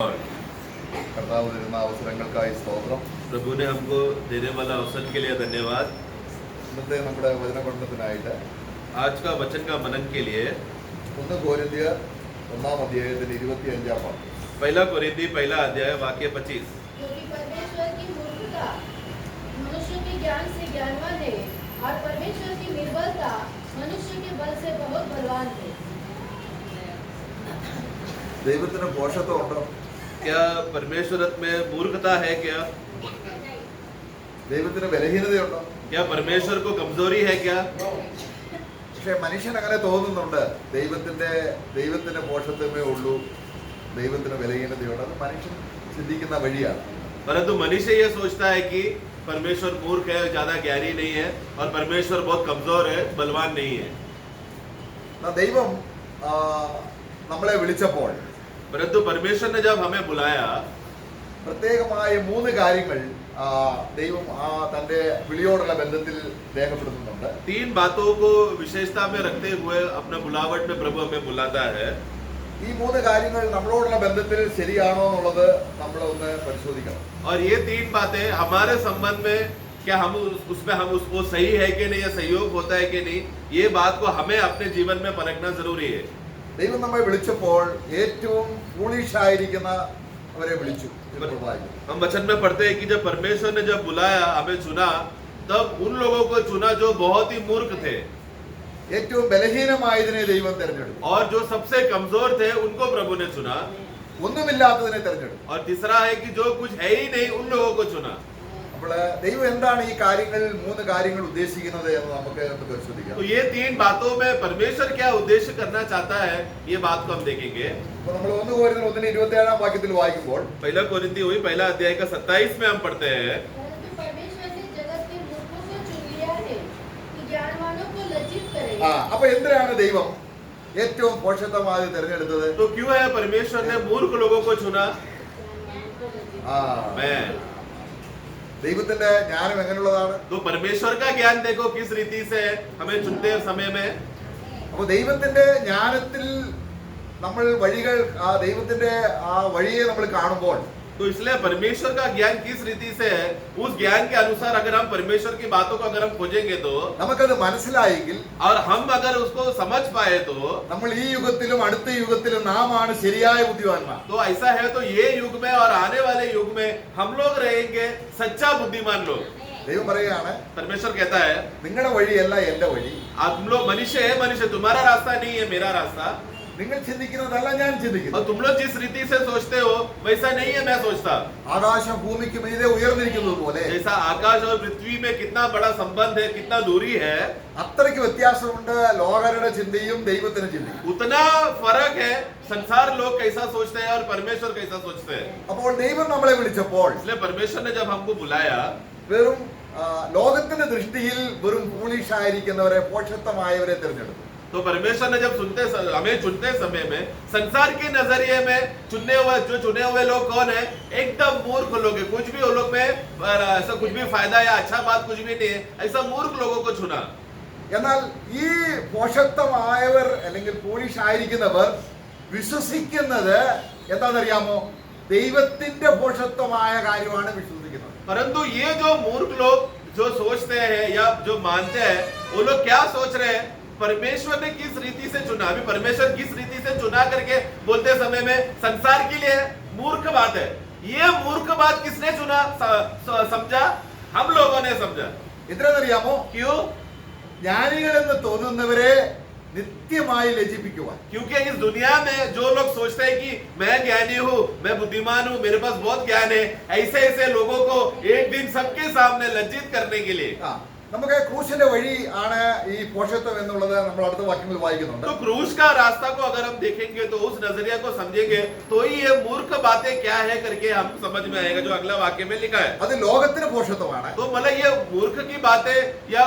കർത്താവ് തരുന്ന അവസരങ്ങൾക്കായി സ്തോത്രം. प्रभु ने हमको देने वाला अवसर के लिए धन्यवाद. ഇന്നത്തെ നമ്മുടെ വചനപഠനത്തിനായിട്ട് आज का वचन का मनन के लिए 1 കൊരിന്ത്യർ 1-ാം അധ്യായത്തിന്റെ 25-ാം വാക്യം. पहला कोरिन्थी पहला अध्याय वाक्य 25. क्योंकि परमेश्वर की मूर्खता मनुष्य के ज्ञान से ज्ञानवान है और परमेश्वर की निर्बलता मनुष्य के बल से बहुत बलवान है. ദൈവത്തിന് പോഷത്വം ഉണ്ടോ? क्या परमेश्वर में मूर्खता है? क्या ദൈവത്തിന് ബലഹീനതയുണ്ടോ? क्या परमेश्वर को कमजोरी है? क्या പക്ഷെ മനുഷ്യൻ അങ്ങനെ തോന്നുന്നുണ്ട്. ദൈവത്തിന്റെ പോഷത്വമേ ഉള്ളൂ, ദൈവത്തിന് ബലഹീനതയുണ്ട്. അത് മനുഷ്യൻ ചിന്തിക്കുന്ന വഴിയാണ്. परंतु मनुष्य ये सोचता है कि परमेश्वर मूर्ख है, ज्यादा ज्ञानी नहीं है, और परमेश्वर बहुत कमजोर है, बलवान नहीं है. ദൈവം നമ്മളെ വിളിച്ചപ്പോൾ परंतु परमेश्वर ने जब हमें बुलाया, പ്രത്യേകമായ 3 കാര്യങ്ങൾ ദൈവം തന്റെ വിളിയോടുള്ള ബന്ധത്തിൽ രേഖപ്പെടുത്തുന്നുണ്ട്. 3 बातों को विशेषता में रखते हुए अपने बुलावट में प्रभु हमें बुलाता है. ഈ 3 കാര്യങ്ങൾ നമ്മളോടുള്ള ബന്ധത്തിൽ ശരിയാണോ എന്നുള്ളത് നമ്മൾ ഒന്ന് പരിശോധിക്കണം. और ये 3 बातें हमारे संबंध में क्या हम उसमें हम उसको सही है कि नहीं, या सहयोग होता है कि नहीं, ये बात को हमें अपने जीवन में परखना जरूरी है. ദൈവം നമ്മെ വിളിച്ചപ്പോൾ ഏറ്റവും ഫൂളിഷ് ആയിരിക്കുന്നവരെ വിളിച്ചു. हम वचन में पढ़ते हैं कि जब परमेश्वर ने जब बुलाया, हमें चुना, तब उन लोगों को चुना जो बहुत ही मूर्ख थे, ഏറ്റവും ബലഹീനമായതിനെ ദൈവം തിരഞ്ഞെടുത്തു. और जो सबसे कमजोर थे उनको प्रभु ने चुना. ഒന്നുമില്ലാത്തതിനെ തിരഞ്ഞെടുത്തു. और तीसरा है कि जो कुछ है ही नहीं, उन लोगों को चुना. അപ്പോൾ ദൈവം എന്താണ് ഈ കാര്യങ്ങൾ 3 കാര്യങ്ങൾ ഉദ്ദേശിക്കുന്നത് എന്ന് നമുക്ക് പരിശോധിക്കാം. तो ये 3 बातों में परमेश्वर क्या उद्देश्य करना चाहता है, ये बात को हम देखेंगे. അപ്പോൾ നമ്മൾ 1 കൊരിന്ത്യർ 1:27 വാക്യത്തിൽ വായിക്കുമ്പോൾ पहला कोरिन्थी हुई पहला अध्याय का 27 में हम पढ़ते हैं, परंतु परमेश्वर ने जगत के मूर्खों को चुन लिया है कि ज्ञानवानों को लज्जित करे. അപ്പൊ എന്തിനാണ് ദൈവം ഏറ്റവും പോഷത്വമായി തിരഞ്ഞെടുത്തത്? तो क्यों है परमेश्वर ने मूर्ख लोगों को चुना? मैं ദൈവത്തിന്റെ ജ്ഞാനം എങ്ങനെയുള്ളതാണ്? तो परमेश्वर का ज्ञान देखो किस रीति से हमें चुनते समय में. അപ്പൊ ദൈവത്തിന്റെ ജ്ഞാനത്തിൽ നമ്മൾ വഴികൾ ദൈവത്തിന്റെ വഴിയെ നമ്മൾ കാണുമ്പോൾ तो इसलिए परमेश्वर का ज्ञान किस रीति से है, उस ज्ञान के अनुसार अगर हम परमेश्वर की बातों को अगर हम खोजेंगे तो, നമുക്കത് മനസ്സിലായെങ്കിൽ और हम अगर उसको समझ पाए तो നമ്മൾ ഈ യുഗത്തിലും അടുത്ത യുഗത്തിലും നാം ആണ് ശരിയായ ബുദ്ധിമാന്മാർ. ऐसा है. तो ये युग में और आने वाले युग में हम लोग रहेंगे सच्चा बुद्धिमान लोग. ദൈവം പറയുകയാണ്, परमेश्वर कहता है, നിങ്ങളുടെ വഴിയല്ല എന്റെ വഴി. आप तुम लोग मनुष्य है, मनुष्य तुम्हारा रास्ता नहीं है, मेरा रास्ता. നിങ്ങൾ ചിന്തിക്കുന്നതല്ല ഞാൻ और ചിന്തിക്കുന്നത്. तुम लोग जिस रीति से सोचते हो वैसा नहीं है मैं सोचता. ആകാശം ഭൂമിക്ക് മീതെ ഉയർന്നിരിക്കുന്നത് പോലെ जैसा आकाश और पृथ्वी में कितना बड़ा संबंध है, कितना दूरी है, അത്രയ്ക്ക് വ്യത്യാസമുണ്ട് ലോകരുടെ ചിന്തയും ദൈവത്തിന്റെ ചിന്തയും. उतना फर्क है. संसार लोग कैसा सोचते हैं और परमेश्वर कैसा सोचते हैं. അപ്പോൾ ദൈവം നമ്മളെ വിളിച്ചപ്പോൾ इसलिए परमेश्वर ने जब हमको बुलाया, വെറും ലോകത്തിന്റെ ദൃഷ്ടിയിൽ വെറും ഫൂളിഷ് ആയിരിക്കുന്നവരെ പോഷത്വമായവരെ തിരഞ്ഞെടുത്തു. तो परमेश्वर ने जब हमें चुनते समय में संसार के नजरिए में चुने हुए लोग कौन है? एकदम मूर्ख लोग है. कुछ भी वो लोग में ऐसा कुछ भी फायदा या अच्छा बात कुछ भी नहीं है, ऐसा मूर्ख लोगों को चुना. എന്നാൽ ഈ പോഷത്വമായവർ അല്ലെങ്കിൽ ഫൂളിഷ് ആയിരിക്കുന്നവർ വിശ്വസിക്കുന്നത് എന്താണെന്നറിയാമോ? ദൈവത്തിന്റെ പോഷത്വമായ കാര്യമാണ് വിശ്വസിക്കുന്നത്. परंतु ये जो मूर्ख लोग जो सोचते हैं या जो मानते हैं, वो लोग क्या सोच रहे हैं? परमेश्वर ने किस रीति से चुना. अभी परमेश्वर किस रीति से चुना करके बोलते समय में संसार के लिए मूर्ख बात है. ये मूर्ख बात किसने चुना? समझा? हम लोगों ने समझा. എന്തിനാണെന്നറിയാമോ? क्यों? ജ്ഞാനികളെന്ന് തോന്നുന്നവരെ നിത്യമായി ലജ്ജിപ്പിക്കുവാൻ. क्योंकि इस दुनिया में जो लोग सोचते हैं कि मैं ज्ञानी हूँ, मैं बुद्धिमान हूँ, मेरे पास बहुत ज्ञान है, ऐसे ऐसे लोगों को एक दिन सबके सामने लज्जित करने के लिए. നമുക്ക് ക്രൂശിന്റെ വഴി ആണ് ഈ പോഷത്വം എന്നുള്ളത് നമ്മൾ അടുത്ത വാക്യങ്ങളിൽ വായിക്കുന്നുണ്ട്. तो क्रूस का रास्ता को अगर हम देखेंगे तो उस नजरिया को समझेंगे तो ही ये मूर्ख बातें क्या है करके हम समझ में आएगा जो अगला वाक्य में लिखा है. അത് ലോകത്തിന് പോഷത്വമാണ്. तो मतलब ये मूर्ख की बातें या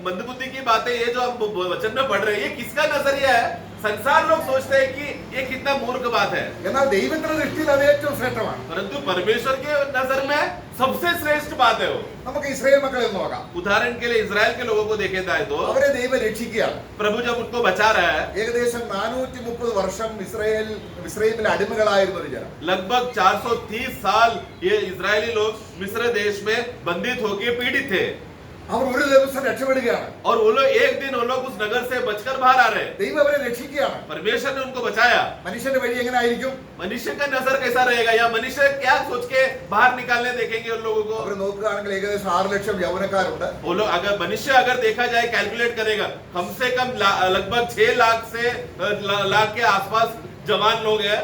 मंदबुद्धि की बातें ये जो हम वचन में पढ़ रहे हैं, ये किसका नजरिया है? संसार लोग सोचते हैं कि ये कितना मूर्ख बात है, എന്നാൽ ദൈവത്തിന്റെ ദൃഷ്ടിയിൽ അത് ഏറ്റവും ശ്രേഷ്ഠമാണ്. परंतु परमेश्वर के नजर में सबसे श्रेष्ठ बात है वो. നമുക്ക് ഇസ്രായേൽ മക്കളെ ഒന്ന് നോക്കാം. उदाहरण के लिए इजराइल के लोगों को देखे जाए तो അവരെ ദൈവം രക്ഷിക്കുകയാണ്. प्रभु जब उनको बचा रहा है, ഏകദേശം 430 വർഷം ഇസ്രായേലിൽ അടിമകളായിരുന്ന ഒരു ജനം. लगभग 430 साल ये इजरायली लोग मिस्र देश में बंदित होकर पीड़ित थे, അവർ ഒരു ദിവസം രക്ഷപ്പെടുകയാണ്. और वो लोग एक दिन वो लोग उस नगर से बचकर बाहर आ रहे हैं. ദൈവം അവരെ രക്ഷിക്കുകയാണ്. परमेश्वर ने उनको बचाया. മനുഷ്യന്റെ വഴി എങ്ങനെ ആയിരിക്കും? मनुष्य का नजर कैसा रहेगा, या मनुष्य क्या सोच के बाहर निकालने देखेंगे उन लोगों को? അവർ നോക്കുകയാണെങ്കിൽ ഏകദേശം 6 ലക്ഷം യൗവനക്കാരുണ്ട്. वो लोग अगर मनुष्य अगर देखा जाए कैलकुलेट करेगा, कम से कम लगभग 6 लाख से लाख के आसपास जवान लोग हैं.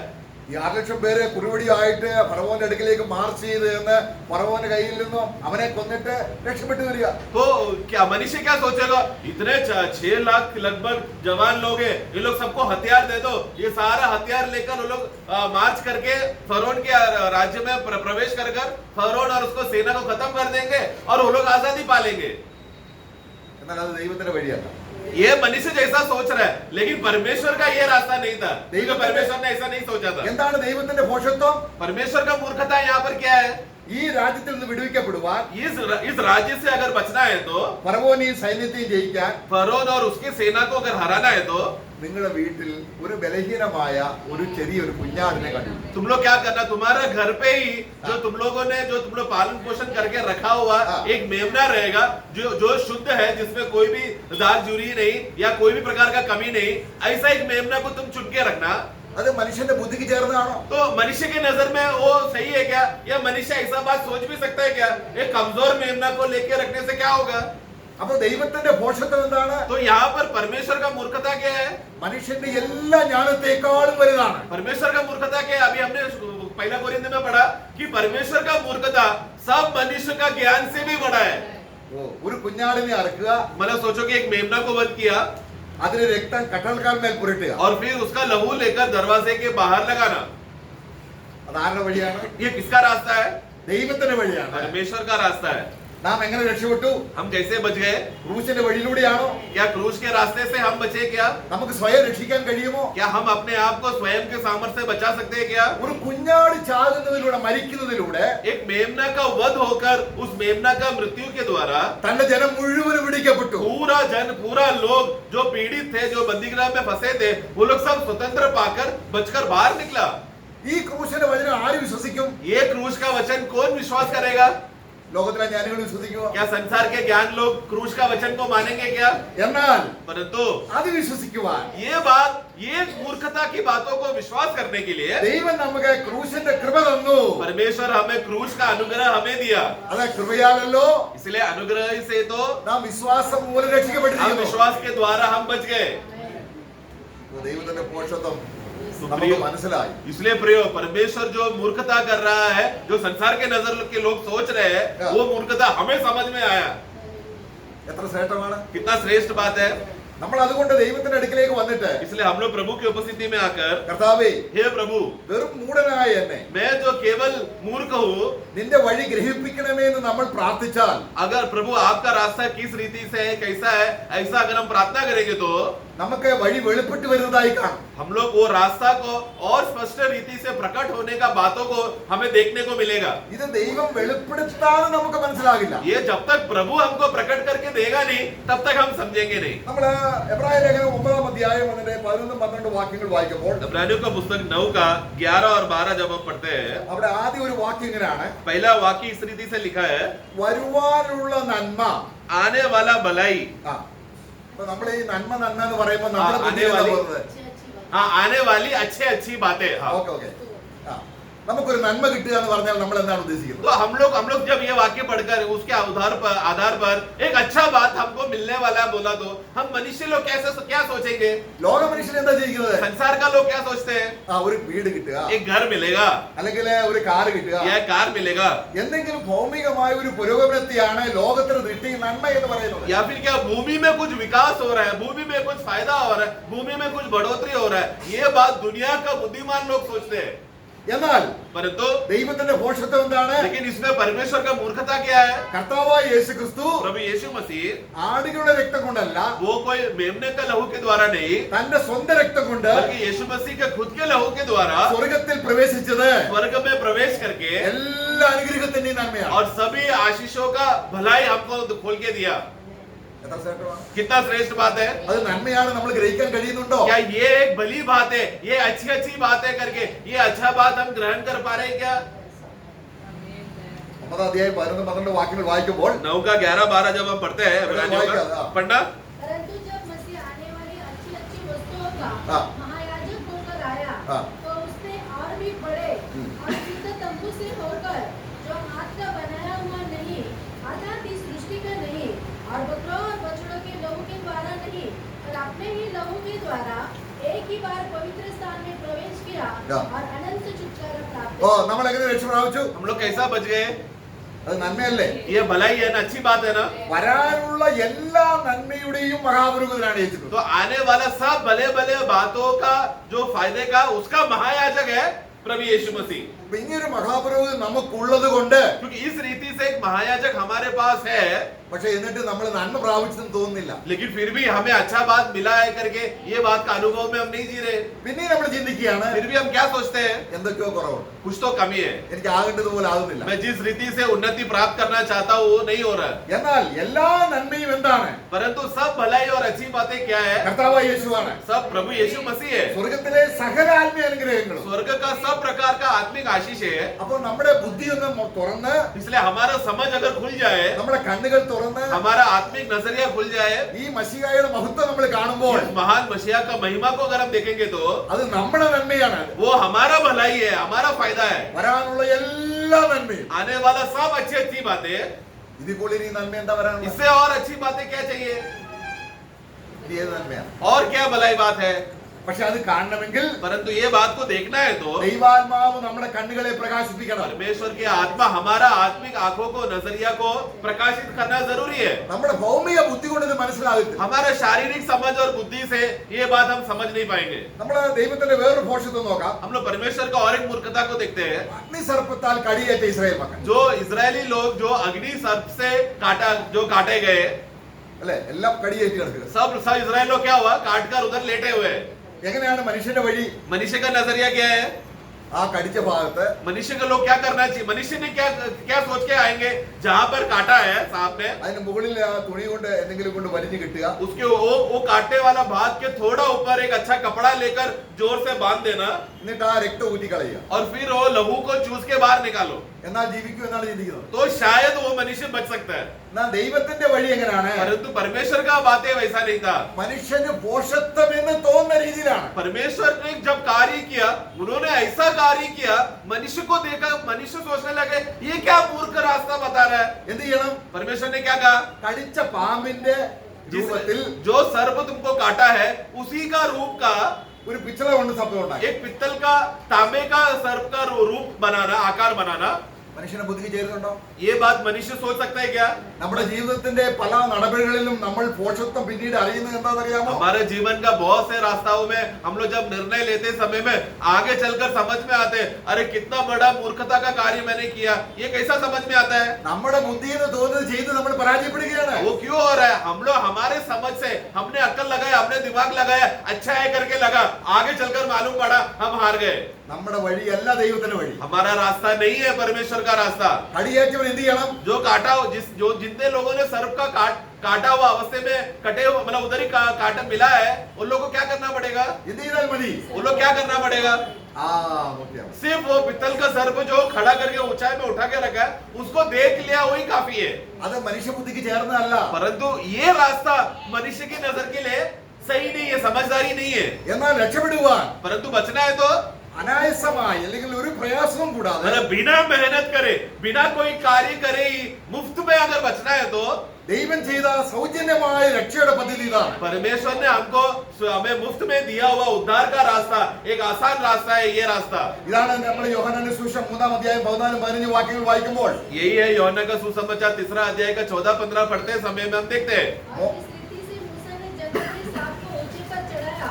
ഈ 6 ലക്ഷം പേര് കുറുവടിയായിട്ട് ഫറവോന്റെ അടുക്കിലേക്ക് മാർച്ച് ചെയ്ത് എന്ന് ഫറവോന്റെ കയ്യിൽ നിന്നും അവനെ കൊന്നിട്ട് രക്ഷപ്പെട്ടു വരിക. तो क्या मनुष्य क्या सोचेगा, इतने 6 लाख लगभग जवान लोग हैं, ये लोग सबको हथियार दे दो, ये सारा हथियार लेकर वो लोग मार्च करके फरोन के राज्य में प्रवेश कर फरोन और उसको सेना को खत्म कर देंगे और वो लोग आजादी पालेंगे. എന്നാൽ അത് ദൈവത്തിന്റെ വഴിയല്ല. ये मनुष्य जैसा सोच रहा है, लेकिन परमेश्वर का ये रास्ता नहीं था. परमेश्वर ने ऐसा नहीं सोचा था. എന്താണ് ദൈവത്തിന്റെ ഭോഷത്വം? परमेश्वर का मूर्खता यहाँ पर क्या है? ഈ രാജ്യത്തിൽ നിന്ന് വിടുവിക്കപ്പെടുവാൻ, इस राज्य से अगर बचना है तो, ഫറവോനെയും സൈന്യത്തെയും ജയിക്കാൻ, फरोन और उसकी सेना को अगर हराना है तो നിങ്ങളുടെ വീട്ടിൽ ഒരു ബലഹീനമായ ഒരു ചെറിയൊരു കുഞ്ഞാടിനെ കണ്ടു. तुम लोग क्या करना, तुम्हारा घर पे ही जो तुम लोगों ने जो तुम लोग पालन पोषण करके रखा हुआ एक मेमना रहेगा जो शुद्ध है, जिसमें कोई भी दाग जुरी नहीं या कोई भी प्रकार का कमी नहीं, ऐसा एक मेमना को तुम चुन के रखना. അത് മനുഷ്യന്റെ ബുദ്ധിക്ക് ചേർന്നതാണോ? तो मनुष्य की नजर में वो सही है क्या, या मनुष्य ऐसा बात सोच भी सकता है क्या? एक कमजोर मेमना को लेके रखने से क्या होगा? അപ്പൊ ദൈവത്തിന്റെ ഭോഷത്വം എന്താണ്? तो यहाँ पर परमेश्वर का मूर्खता क्या है? മനുഷ്യന്റെ എല്ലാ ജ്ഞാനത്തെക്കാളും വലുതാണ്. परमेश्वर का मूर्खता क्या है? अभी हमने पहला कोरिन्थ में पढ़ा कि परमेश्वर का मूर्खता सब मनुष्य का ज्ञान से भी बड़ा है. ഒരു കുഞ്ഞാടിനെ അറക്കുക, मतलब सोचो कि एक मेमना को वध किया അതിന് രക്തം കട്ടൾക്കാൽ മേൽ പുരട്ടുക. और फिर उसका लहू लेकर दरवाजे के बाहर लगाना. അതാരുടെ വഴിയാണ്? ये किसका रास्ता है? ദൈവത്തിന്റെ വഴിയാണ്. परमेश्वर का रास्ता है. നാം എങ്ങനെ രക്ഷപ്പെട്ടു? हम कैसे बच गए? ക്രൂശിന്റെ വഴിയിലൂടെയാണോ? क्या क्रूस के रास्ते से हम बचे क्या? നമുക്ക് സ്വയം രക്ഷിക്കാൻ കഴിയുമോ? क्या हम अपने आप को स्वयं के सामर्थ्य से बचा सकते हैं क्या? ഒരു കുഞ്ഞാട് ചാകുന്നതിലൂടെ, മരിക്കുന്നതിലൂടെ एक मेमना का वध होकर उस मेमना का मृत्यु के द्वारा തന്റെ ജനം മുഴുവനും വിടിക്കപ്പെട്ടു. पूरा लोग जो पीड़ित थे, जो बंदीगृह में फंसे थे, वो लोग सब स्वतंत्र पाकर बचकर बाहर निकला. ഈ ക്രൂശിന്റെ വചനം ആര് വിശ്വസിക്കും? ये क्रूस का वचन कौन विश्वास करेगा? ലോകത്തിലെ ജ്ഞാനികൾ വിശ്വസിക്കുമോ? क्या संसार के ज्ञान लोग क्रूस का वचन को मानेंगे क्या? എന്നാൽ परंतु അത് വിശ്വസിക്കുവാൻ ये मूर्खता की बातों को विश्वास करने के लिए ദൈവം നമുക്ക് ക്രൂശിന്റെ കൃപ തന്നു. परमेश्वर हमें क्रूस का अनुग्रह हमें दिया. അത് കൃപയാലല്ലോ इसलिए अनुग्रह से तो നാം വിശ്വാസം മൂലം हम രക്ഷിക്കപ്പെട്ടിരിക്കുന്നു. विश्वास के द्वारा हम बच गए. ദൈവത്തിന്റെ ഭോഷത്വം तो നമുക്ക് प्रियो, മനസ്സിലായി. इसलिए प्रियो, परमेश्वर जो मूर्खता कर रहा है, जो संसार के नजर के लोग सोच रहे हैं, वो मूर्खता हमें समझ में आया. എത്ര ശ്രേഷ്ഠമാണ്. कितना श्रेष्ठ बात है. നമ്മൾ അതുകൊണ്ട് ദൈവത്തിന്റെ അടുക്കിലേക്ക് വന്നിട്ട്, इसलिए हम लोग प्रभु की उपस्थिति में आकर, കർത്താവേ, हे प्रभु, വെറും മൂഢനായ എന്നെ मैं जो केवल मूर्ख हूँ, നിന്റെ വഴി ഗ്രഹിപ്പിക്കണമേ എന്ന് നമ്മൾ പ്രാർത്ഥിച്ചാൽ, अगर प्रभु आपका रास्ता किस रीति से है, कैसा है, ऐसा अगर हम प्रार्थना करेंगे तो നമുക്ക് വഴി വെളിപ്പെട്ട് വരുന്നതായി കാണും. हम लोग वो रास्ता को और स्पष्ट रीति से प्रकट होने का बातों को हमें देखने को मिलेगा. ഇത് ദൈവം വെളിപ്പെടുത്താതെ നമുക്ക് മനസ്സിലാകില്ല. ये जब तक प्रभु हमको प्रकट करके देगा नहीं, तब तक हम समझेंगे नहीं. നമ്മൾ എബ്രായ ലേഖനം 9-ാം അധ്യായം അതിന്റെ 11-12 വാക്യങ്ങൾ വായിക്കുമ്പോൾ इब्रानियों का पुस्तक 9 का 11 और 12 जब हम पढ़ते हैं, അവിടെ ആദ്യം ഒരു വാക്യം ഇങ്ങനെയാണ്, पहला वाक्य इस रीति से लिखा है, വരുവാനുള്ള നന്മ. आने वाला भलाई. അപ്പൊ നമ്മൾ ഈ നന്മ എന്ന് പറയുമ്പോൾ നമ്മുടെ ആനെ ബുദ്ധിയിൽ വാലി. പോകുന്നത്, हाँ, आने वाली अच्छी बातें. हाँ. ഓക്കെ നമുക്കൊരു നന്മ കിട്ടുക എന്ന് പറഞ്ഞാൽ നമ്മൾ എന്താണ് ഉദ്ദേശിക്കുന്നത്? तो हम लोग जब ये वाक्य पढ़कर उसके आधार पर एक अच्छा बात हमको मिलने वाला बोला तो हम मनुष्य लोग क्या सोचेंगे? ലോക മനുഷ്യൻ എന്താ ചെയ്യുന്നത്? संसार का लोग क्या सोचते हैं? ഒരു വീട് കിട്ടുക, एक घर मिलेगा അല്ലെങ്കിൽ ഒരു കാർ കിട്ടുക, या कार मिलेगा, എന്തെങ്കിലും ഭൗമികമായ ഒരു പുരോഗമനത്തെയാണ് ലോകത്തിന്റെ ദൃഷ്ടി നന്മ എന്ന് പറയുന്നത്. या फिर क्या भूमि में कुछ विकास हो रहा है, भूमि में कुछ फायदा हो रहा है, भूमि में कुछ बढ़ोतरी हो रहा है, ये बात दुनिया का बुद्धिमान लोग सोचते हैं. എന്നാൽ परंतु ദൈവത്തിന്റെ ഭോഷത്വം എന്താണ്? लेकिन इसमें परमेश्वर का मूर्खता क्या है? കർത്താവായ യേശു ക്രിസ്തു प्रभु यीशु मसीह ആടുകളുടെ രക്തം കൊണ്ടല്ല, वो कोई मेमने का लहू के द्वारा नहीं, തന്റെ സ്വന്തം രക്തം കൊണ്ട് बल्कि यीशु मसीह के खुद के लहू के द्वारा സ്വർഗത്തിൽ പ്രവേശിച്ചത് स्वर्ग में प्रवेश करके എല്ലാ അനുഗ്രഹത്തിന്റെയും നന്മയാണ്. और सभी आशीषों का भलाई हमको खोल के दिया। എത്ര ശ്രേഷ്ഠമാണ്? कितना श्रेष्ठ बात है। അത് നന്മയാണ് നമ്മൾ ഗ്രഹിക്കാൻ കഴിയുന്നുണ്ടോ? क्या ये एक भली बात है? ये अच्छी बात है करके ये अच्छा बात हम ग्रहण कर पा रहे हैं क्या? 9 അധ്യായം 11-12 വാക്യങ്ങൾ വായിക്കുമ്പോൾ 9 का 11-12 जब हम पढ़ते हैं इब्रानियों का, पढ़ना। परंतु जब मसीह आने वाली अच्छी वस्तुओं का हाँ। महायाजक होकर आया, हाँ। तो उसने और भी बड़े और शुद्ध तंबू से होकर, जो हाथ का बनाया हुआ नहीं, अर्थात इस सृष्टि का नहीं, और बकरों और बछड़ों के लहू के द्वारा नहीं, पर अपने ही लहू के द्वारा एक ही बार पवित्र स्थान में प्रवेश किया हाँ। और अनंत छुटकारा प्राप्त ഓ किया। നമ്മൾ എങ്ങനെ രക്ഷ പ്രാപിച്ചു? हम लोग कैसा बच गए? അത് നന്മയല്ലേ? ये भलाई है ना, अच्छी बात है ना। വരാനുള്ള എല്ലാ നന്മയുടെയും മഹാപുരോഹിതനാണ് യേശു ക്രിസ്തു. तो आने वाला सब भले भले बातों का जो फायदे का उसका महायाजक है प्रभु यीशु मसीह। അപ്പൊ ഇങ്ങനൊരു മഹാപുരോഹിതൻ നമുക്കുള്ളത് കൊണ്ട്, क्योंकि इस रीति से एक महायाजक हमारे पास है, പക്ഷെ എന്നിട്ട് നമ്മൾ നന്മ പ്രാപിച്ചെന്ന് തോന്നുന്നില്ല. लेकिन फिर भी हमें अच्छा बात मिला है करके ये बात का अनुभव में हम नहीं जी रहे। പിന്നെ നമ്മൾ ചിന്തിക്കുകയാണ്, फिर भी हम क्या सोचते हैं? എന്തൊക്കെയോ കുറവുണ്ട്, कुछ तो कमी है, എനിക്ക് ആകേണ്ടതുപോലെ ആകുന്നില്ല. मैं जिस रीति से उन्नति प्राप्त करना चाहता हूँ वो नहीं हो रहा है। എന്നാൽ എല്ലാ നന്മയും എന്താണ്? परंतु सब भलाई और अच्छी बातें क्या है? കർത്താവായ യേശുവാണ്. सब प्रभु यीशु मसीह है। സ്വർഗത്തിലെ സകല ആത്മീയ അനുഗ്രഹങ്ങളും. स्वर्ग का सब प्रकार का आत्मिक आशीष है। അപ്പോൾ നമ്മുടെ ബുദ്ധി ഒന്ന് തുറന്ന്, इसलिए हमारा समझ अगर खुल जाए, നമ്മുടെ കണ്ണുകൾ തുറന്ന് हमारा आत्मिक नजरिया खुल जाए, ഈ മശിഹായുടെ മഹത്വം നമ്മൾ കാണുമ്പോൾ इस महान मसीहा का महिमा को अगर हम देखेंगे तो അത് നമ്മുടെ നന്മയാണ്. वो हमारा भलाई है, हमारा फायदा है। വരാനുള്ള എല്ലാ നന്മയും. आने वाला सब अच्छी बातें, ഇതിൽ കൂടുതൽ ഈ നന്മ എന്താ വരാനുള്ളത്? इससे और अच्छी बातें क्या चाहिए? ഇത് ഏത് നന്മയാണ്? और क्या भलाई बात है? പക്ഷെ അത് കാണണമെങ്കിൽ परंतु ये बात को देखना है तो ദൈവാത്മാവ് നമ്മുടെ കണ്ണുകളെ പ്രകാശിപ്പിക്കണം. परमेश्वर की आत्मा हमारा आत्मिक आंखों को, नजरिया को प्रकाशित करना जरूरी है। നമ്മുടെ ഭൗമിക ബുദ്ധി കൊണ്ട് ഇത് മനസ്സിലാകത്തില്ല. हमारा शारीरिक समझ और बुद्धि से ये बात हम समझ नहीं पाएंगे। നമ്മൾ ദൈവത്തിന്റെ വേറൊരു ഭോഷത്വം നോക്കാം. हम लोग परमेश्वर का और एक मूर्खता को देखते हैं। അഗ്നിസർപ്പത്താൽ കടിയേറ്റ ഇസ്രായേൽ മക്കൾ, जो इजरायली लोग जो अग्नि सर्प से काटे गए, അല്ലെ, എല്ലാം കടിയേറ്റ് കിടക്കുക. सब इजराइल लोग क्या हुआ? काट कर उधर लेटे हुए। എങ്ങനെയാണ് മനുഷ്യന്റെ വഴി? मनुष्य का नजरिया क्या है? ആ കടിച്ച ഭാഗത്ത് मनुष्य के लोग क्या करना चाहिए? मनुष्य ने क्या सोच के आएंगे? जहां पर काटा है सांप ने, അതിന് മുകളിൽ ആ തുണി കൊണ്ട് എന്തെങ്കിലും കൊണ്ട് വലിഞ്ഞു കിട്ടുക, उसके वो काटने वाला भाग के थोड़ा ऊपर एक अच्छा कपड़ा लेकर जोर से बांध देना, എന്നിട്ട് ആ രക്തം ഊറ്റി കളയുക. और फिर वो लहू को चूस के बाहर निकालो, എന്നാൽ ജീവിക്കൂ എന്നാണ് ചിന്തിക്കുന്നത്. तो शायद वो मनुष्य बच सकता है। എന്നാൽ ദൈവത്തിന്റെ വഴി എങ്ങനെയാണ്? परंतु परमेश्वर का बातें वैसा नहीं था। മനുഷ്യന് പോഷത്വം എന്ന് തോന്നുന്ന രീതിയിലാണ്. परमेश्वर ने जब कार्य किया, उन्होंने ऐसा कार्य किया, मनुष्य को देखा, मनुष्य सोचने लगे ये क्या मूर्ख रास्ता बता रहा है। എന്ത് ചെയ്യണം? परमेश्वर ने क्या कहा? കടിച്ച പാമ്പിന്റെ രൂപത്തിൽ जो सर्प तुमको काटा है उसी का रूप का ഒരു പിച്ചള കൊണ്ട് ശബ്ദം ഉണ്ടായി. एक पित्तल का, तांबे का सर्प का रूप बनाना, आकार बनाना, മനുഷ്യനെ ബുദ്ധിക്ക് ചേരുന്നുണ്ടോ? ये बात मनुष्य सोच सकता है क्या? നമ്മുടെ ജീവിതത്തിന്റെ പല നടപടികളിലും നമ്മൾ പോഷത്വം പിന്നീട് അറിയുന്നത് എന്താണെന്നറിയാമോ? हमारे जीवन का बहुत से रास्ताओं में हम लोग जब निर्णय लेते समय में आगे चलकर समझ में आते हैं, अरे कितना बड़ा मूर्खता का कार्य मैंने किया। ये कैसा समझ में आता है? നമ്മുടെ ബുദ്ധിയെന്ന് തോന്നുന്നത് ചെയ്ത് നമ്മൾ പരാജയപ്പെടുകയാണ്. वो क्यों हो रहा है? हम लोग हमारे समझ से हमने अक्ल लगाया, हमने दिमाग लगाया, अच्छा है करके लगा, आगे चलकर मालूम पड़ा हम हार गए। നമ്മുടെ വഴിയല്ല ദൈവത്തിന്റെ വഴി. हमारा रास्ता नहीं है परमेश्वर का रास्ता। കടിയേറ്റവൻ എന്ത് ചെയ്യണം? जो काटा हो, जितने लोगों ने सर्प का काटा हुआ अवस्थे में कटे हुए, मतलब उधर ही काटा मिला है, उन लोगों को क्या करना पड़ेगा? എന്ത് ചെയ്താൽ മതി? उन लोग क्या करना पड़ेगा? ആ നോക്കിയാ മതി. सिर्फ वो पित्तल का सर्प जो खड़ा करके ऊंचाई में उठा के रखा है, उसको देख लिया वही काफी है। അത് മനുഷ്യ ബുദ്ധിക്ക് ചേർന്നതല്ല. परंतु ये रास्ता मनुष्य की नजर के लिए सही नहीं है, समझदारी नहीं है। എന്നാൽ രക്ഷപ്പെടുവാൻ परंतु बचना है तो അനായാസമായി അല്ലെങ്കിൽ ഒരു പ്രയാസവും കൂടാതെ मतलब बिना मेहनत करे, बिना कोई कार्य करे ही मुफ्त में अगर बचना है तो ദൈവം ചെയ്ത സൗജന്യമായ രക്ഷയുടെ പദ്ധതി ഇതാണ്. परमेश्वर ने हमको हमें मुफ्त में दिया हुआ उद्धार का रास्ता, एक आसान रास्ता है ये रास्ता। ഇതാണ് നമ്മൾ യോഹന്നാന്റെ സുവിശേഷം 3-ാം അധ്യായം 14-15 വാക്യങ്ങൾ വായിക്കുമ്പോൾ यही है यूहन्ना का सुसमाचार 3 अध्याय का 14-15 पढ़ते समय में हम देखते हैं। और जिस रीति से मूसा ने जंगल के सांप को ऊंचे पर चढ़ाया,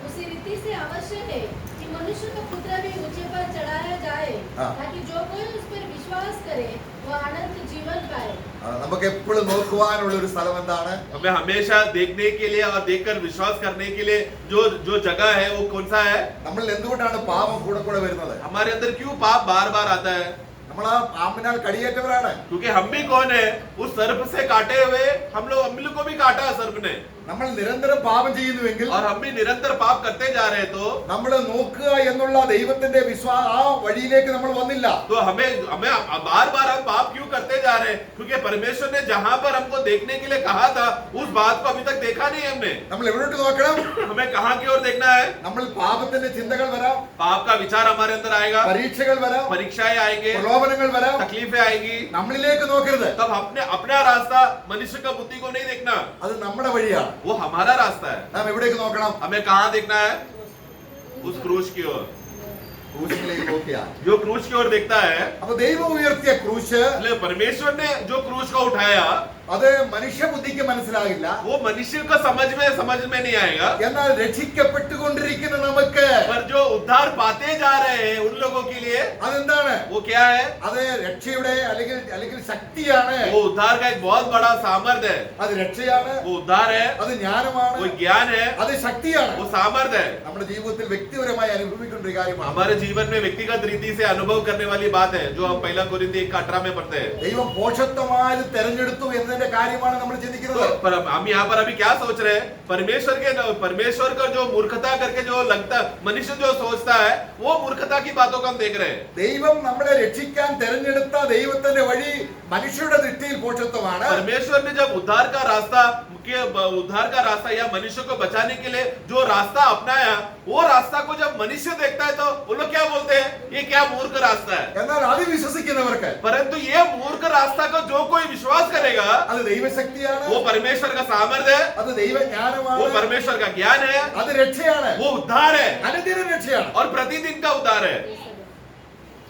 उसी रीति से आवश्यक है कि मनुष्य का पुत्र भी ऊंचे पर चढ़ाया पाए, हाँ। ताकि जो कोई उस पर विश्वास करे वो अनंत जीवन पाए। നമുക്ക് എപ്പോഴും നോക്കുവാനുള്ള ഒരു സ്ഥലം എന്താണ്? हमें हमेशा देखने के लिए और देखकर विश्वास करने के लिए जो जो जगह है वो कौन सा है? നമ്മൾ എന്തുകൊണ്ടാണ് പാപം കൂടെ കൂടെ വരുന്നത്? हमारे अंदर क्यों पाप बार बार आता है? നമ്മൾ ആ പാമ്പിനാൽ കടിയേറ്റവരാണ്. क्योंकि हम भी कौन है? उस सर्प से काटे हुए हम लोग को भी काटा सर्प ने, നമ്മൾ നിരന്തരം പാപം ചെയ്യുന്നുവെങ്കിൽ और हम भी निरंतर पाप करते जा रहे हैं, तो നമ്മൾ നോക്കുക എന്നുള്ള ദൈവത്തിന്റെ ആ വഴിയിലേക്ക് നമ്മൾ വന്നില്ല. हमें हमें बार बार हम पाप क्यों करते जा रहे हैं? क्योंकि परमेश्वर ने जहां पर हमको देखने के लिए कहा था उस बात को अभी तक देखा नहीं हमने। നമ്മൾ എവിടോട്ട് നോക്കണം? हमें कहां की ओर देखना है? നമ്മൾ പാപത്തിന്റെ ചിന്തകൾ വരാം, पाप का विचार हमारे अंदर आएगा, പരീക്ഷകൾ വരാം, परीक्षाएं आएंगे, പ്രലോഭനങ്ങൾ വരാം. तकलीफें आएगी, നമ്മളിലേക്ക് നോക്കരുത്. तब अपने अपना रास्ता मनुष्य का बुद्धि को नहीं देखना, അത് നമ്മുടെ വഴിയാണ്. वो हमारा रास्ता है। നാം എവിടേക്ക് നോക്കണം? हमें कहां देखना है? उस क्रूस की ओर। ക്രൂശിലേക്ക് നോക്കിയാ जो क्रूस की ओर देखता है, അപ്പൊ ദൈവം ഉയർത്തിയ ക്രൂശ് इसलिए परमेश्वर ने जो क्रूस को उठाया അത് മനുഷ്യ ബുദ്ധിക്ക് മനസ്സിലാകില്ല. वो मनुष्य को समझ में नहीं आएगा, എന്നാൽ രക്ഷിക്കപ്പെട്ടുകൊണ്ടിരിക്കുന്ന നമുക്ക് पर जो उद्धार पाते जा रहे हैं उन लोगों के लिए അതെന്താണ്? वो क्या है? അത് രക്ഷയുടെ അല്ലെങ്കിൽ ശക്തിയാണ്. वो उद्धार का एक बहुत बड़ा सामर्थ्य है, അത് രക്ഷയാണ്, वो उद्धार है, അത് ജ്ഞാനമാണ്, वो ज्ञान है, അത് ശക്തിയാണ്. वो सामर्थ्य है। നമ്മുടെ ജീവിതത്തിൽ വ്യക്തിപരമായി അനുഭവിക്കേണ്ട ഒരു കാര്യമാണ്. हमारे जीवन में व्यक्तिगत रीति से अनुभव करने वाली बात है, जो हम पहला कोरिन्थी 1:18 में पढ़ते हैं। ദൈവം പോഷത്വമായത് തെരഞ്ഞെടുത്തു എന്നതിന്റെ കാര്യമാണ് നമ്മൾ ചിന്തിക്കുന്നത്. पर हम यहाँ पर अभी क्या सोच रहे हैं? परमेश्वर का जो मूर्खता करके जो लगता मनुष्य जो सोचता है वो मूर्खता की बातों को हम देख रहे हैं। ദൈവം നമ്മളെ രക്ഷിക്കാൻ തെരഞ്ഞെടുത്ത ദൈവത്തിന്റെ വഴി മനുഷ്യരുടെ ദൃഷ്ടിയിൽ പോഷത്വമാണ്. परमेश्वर ने जब उद्धार का रास्ता या मनुष्य को बचाने के लिए जो रास्ता अपनाया, वो रास्ता को जब मनुष्य देखता है तो वो लोग क्या बोलते हैं? ये क्या मूर्ख रास्ता है। എന്നാൽ അത് വിശ്വസിക്കുന്നവർക്ക് परंतु ये मूर्ख रास्ता को जो कोई विश्वास करेगा അത് ദൈവശക്തിയാണ്, वो परमेश्वर का सामर्थ्य है, അത് ദൈവജ്ഞാനമാണ്, वो परमेश्वर का ज्ञान है, അത് രക്ഷയാണ്, वो उद्धार है അനുദിന രക്ഷയാണ്. और प्रतिदिन का उद्धार है।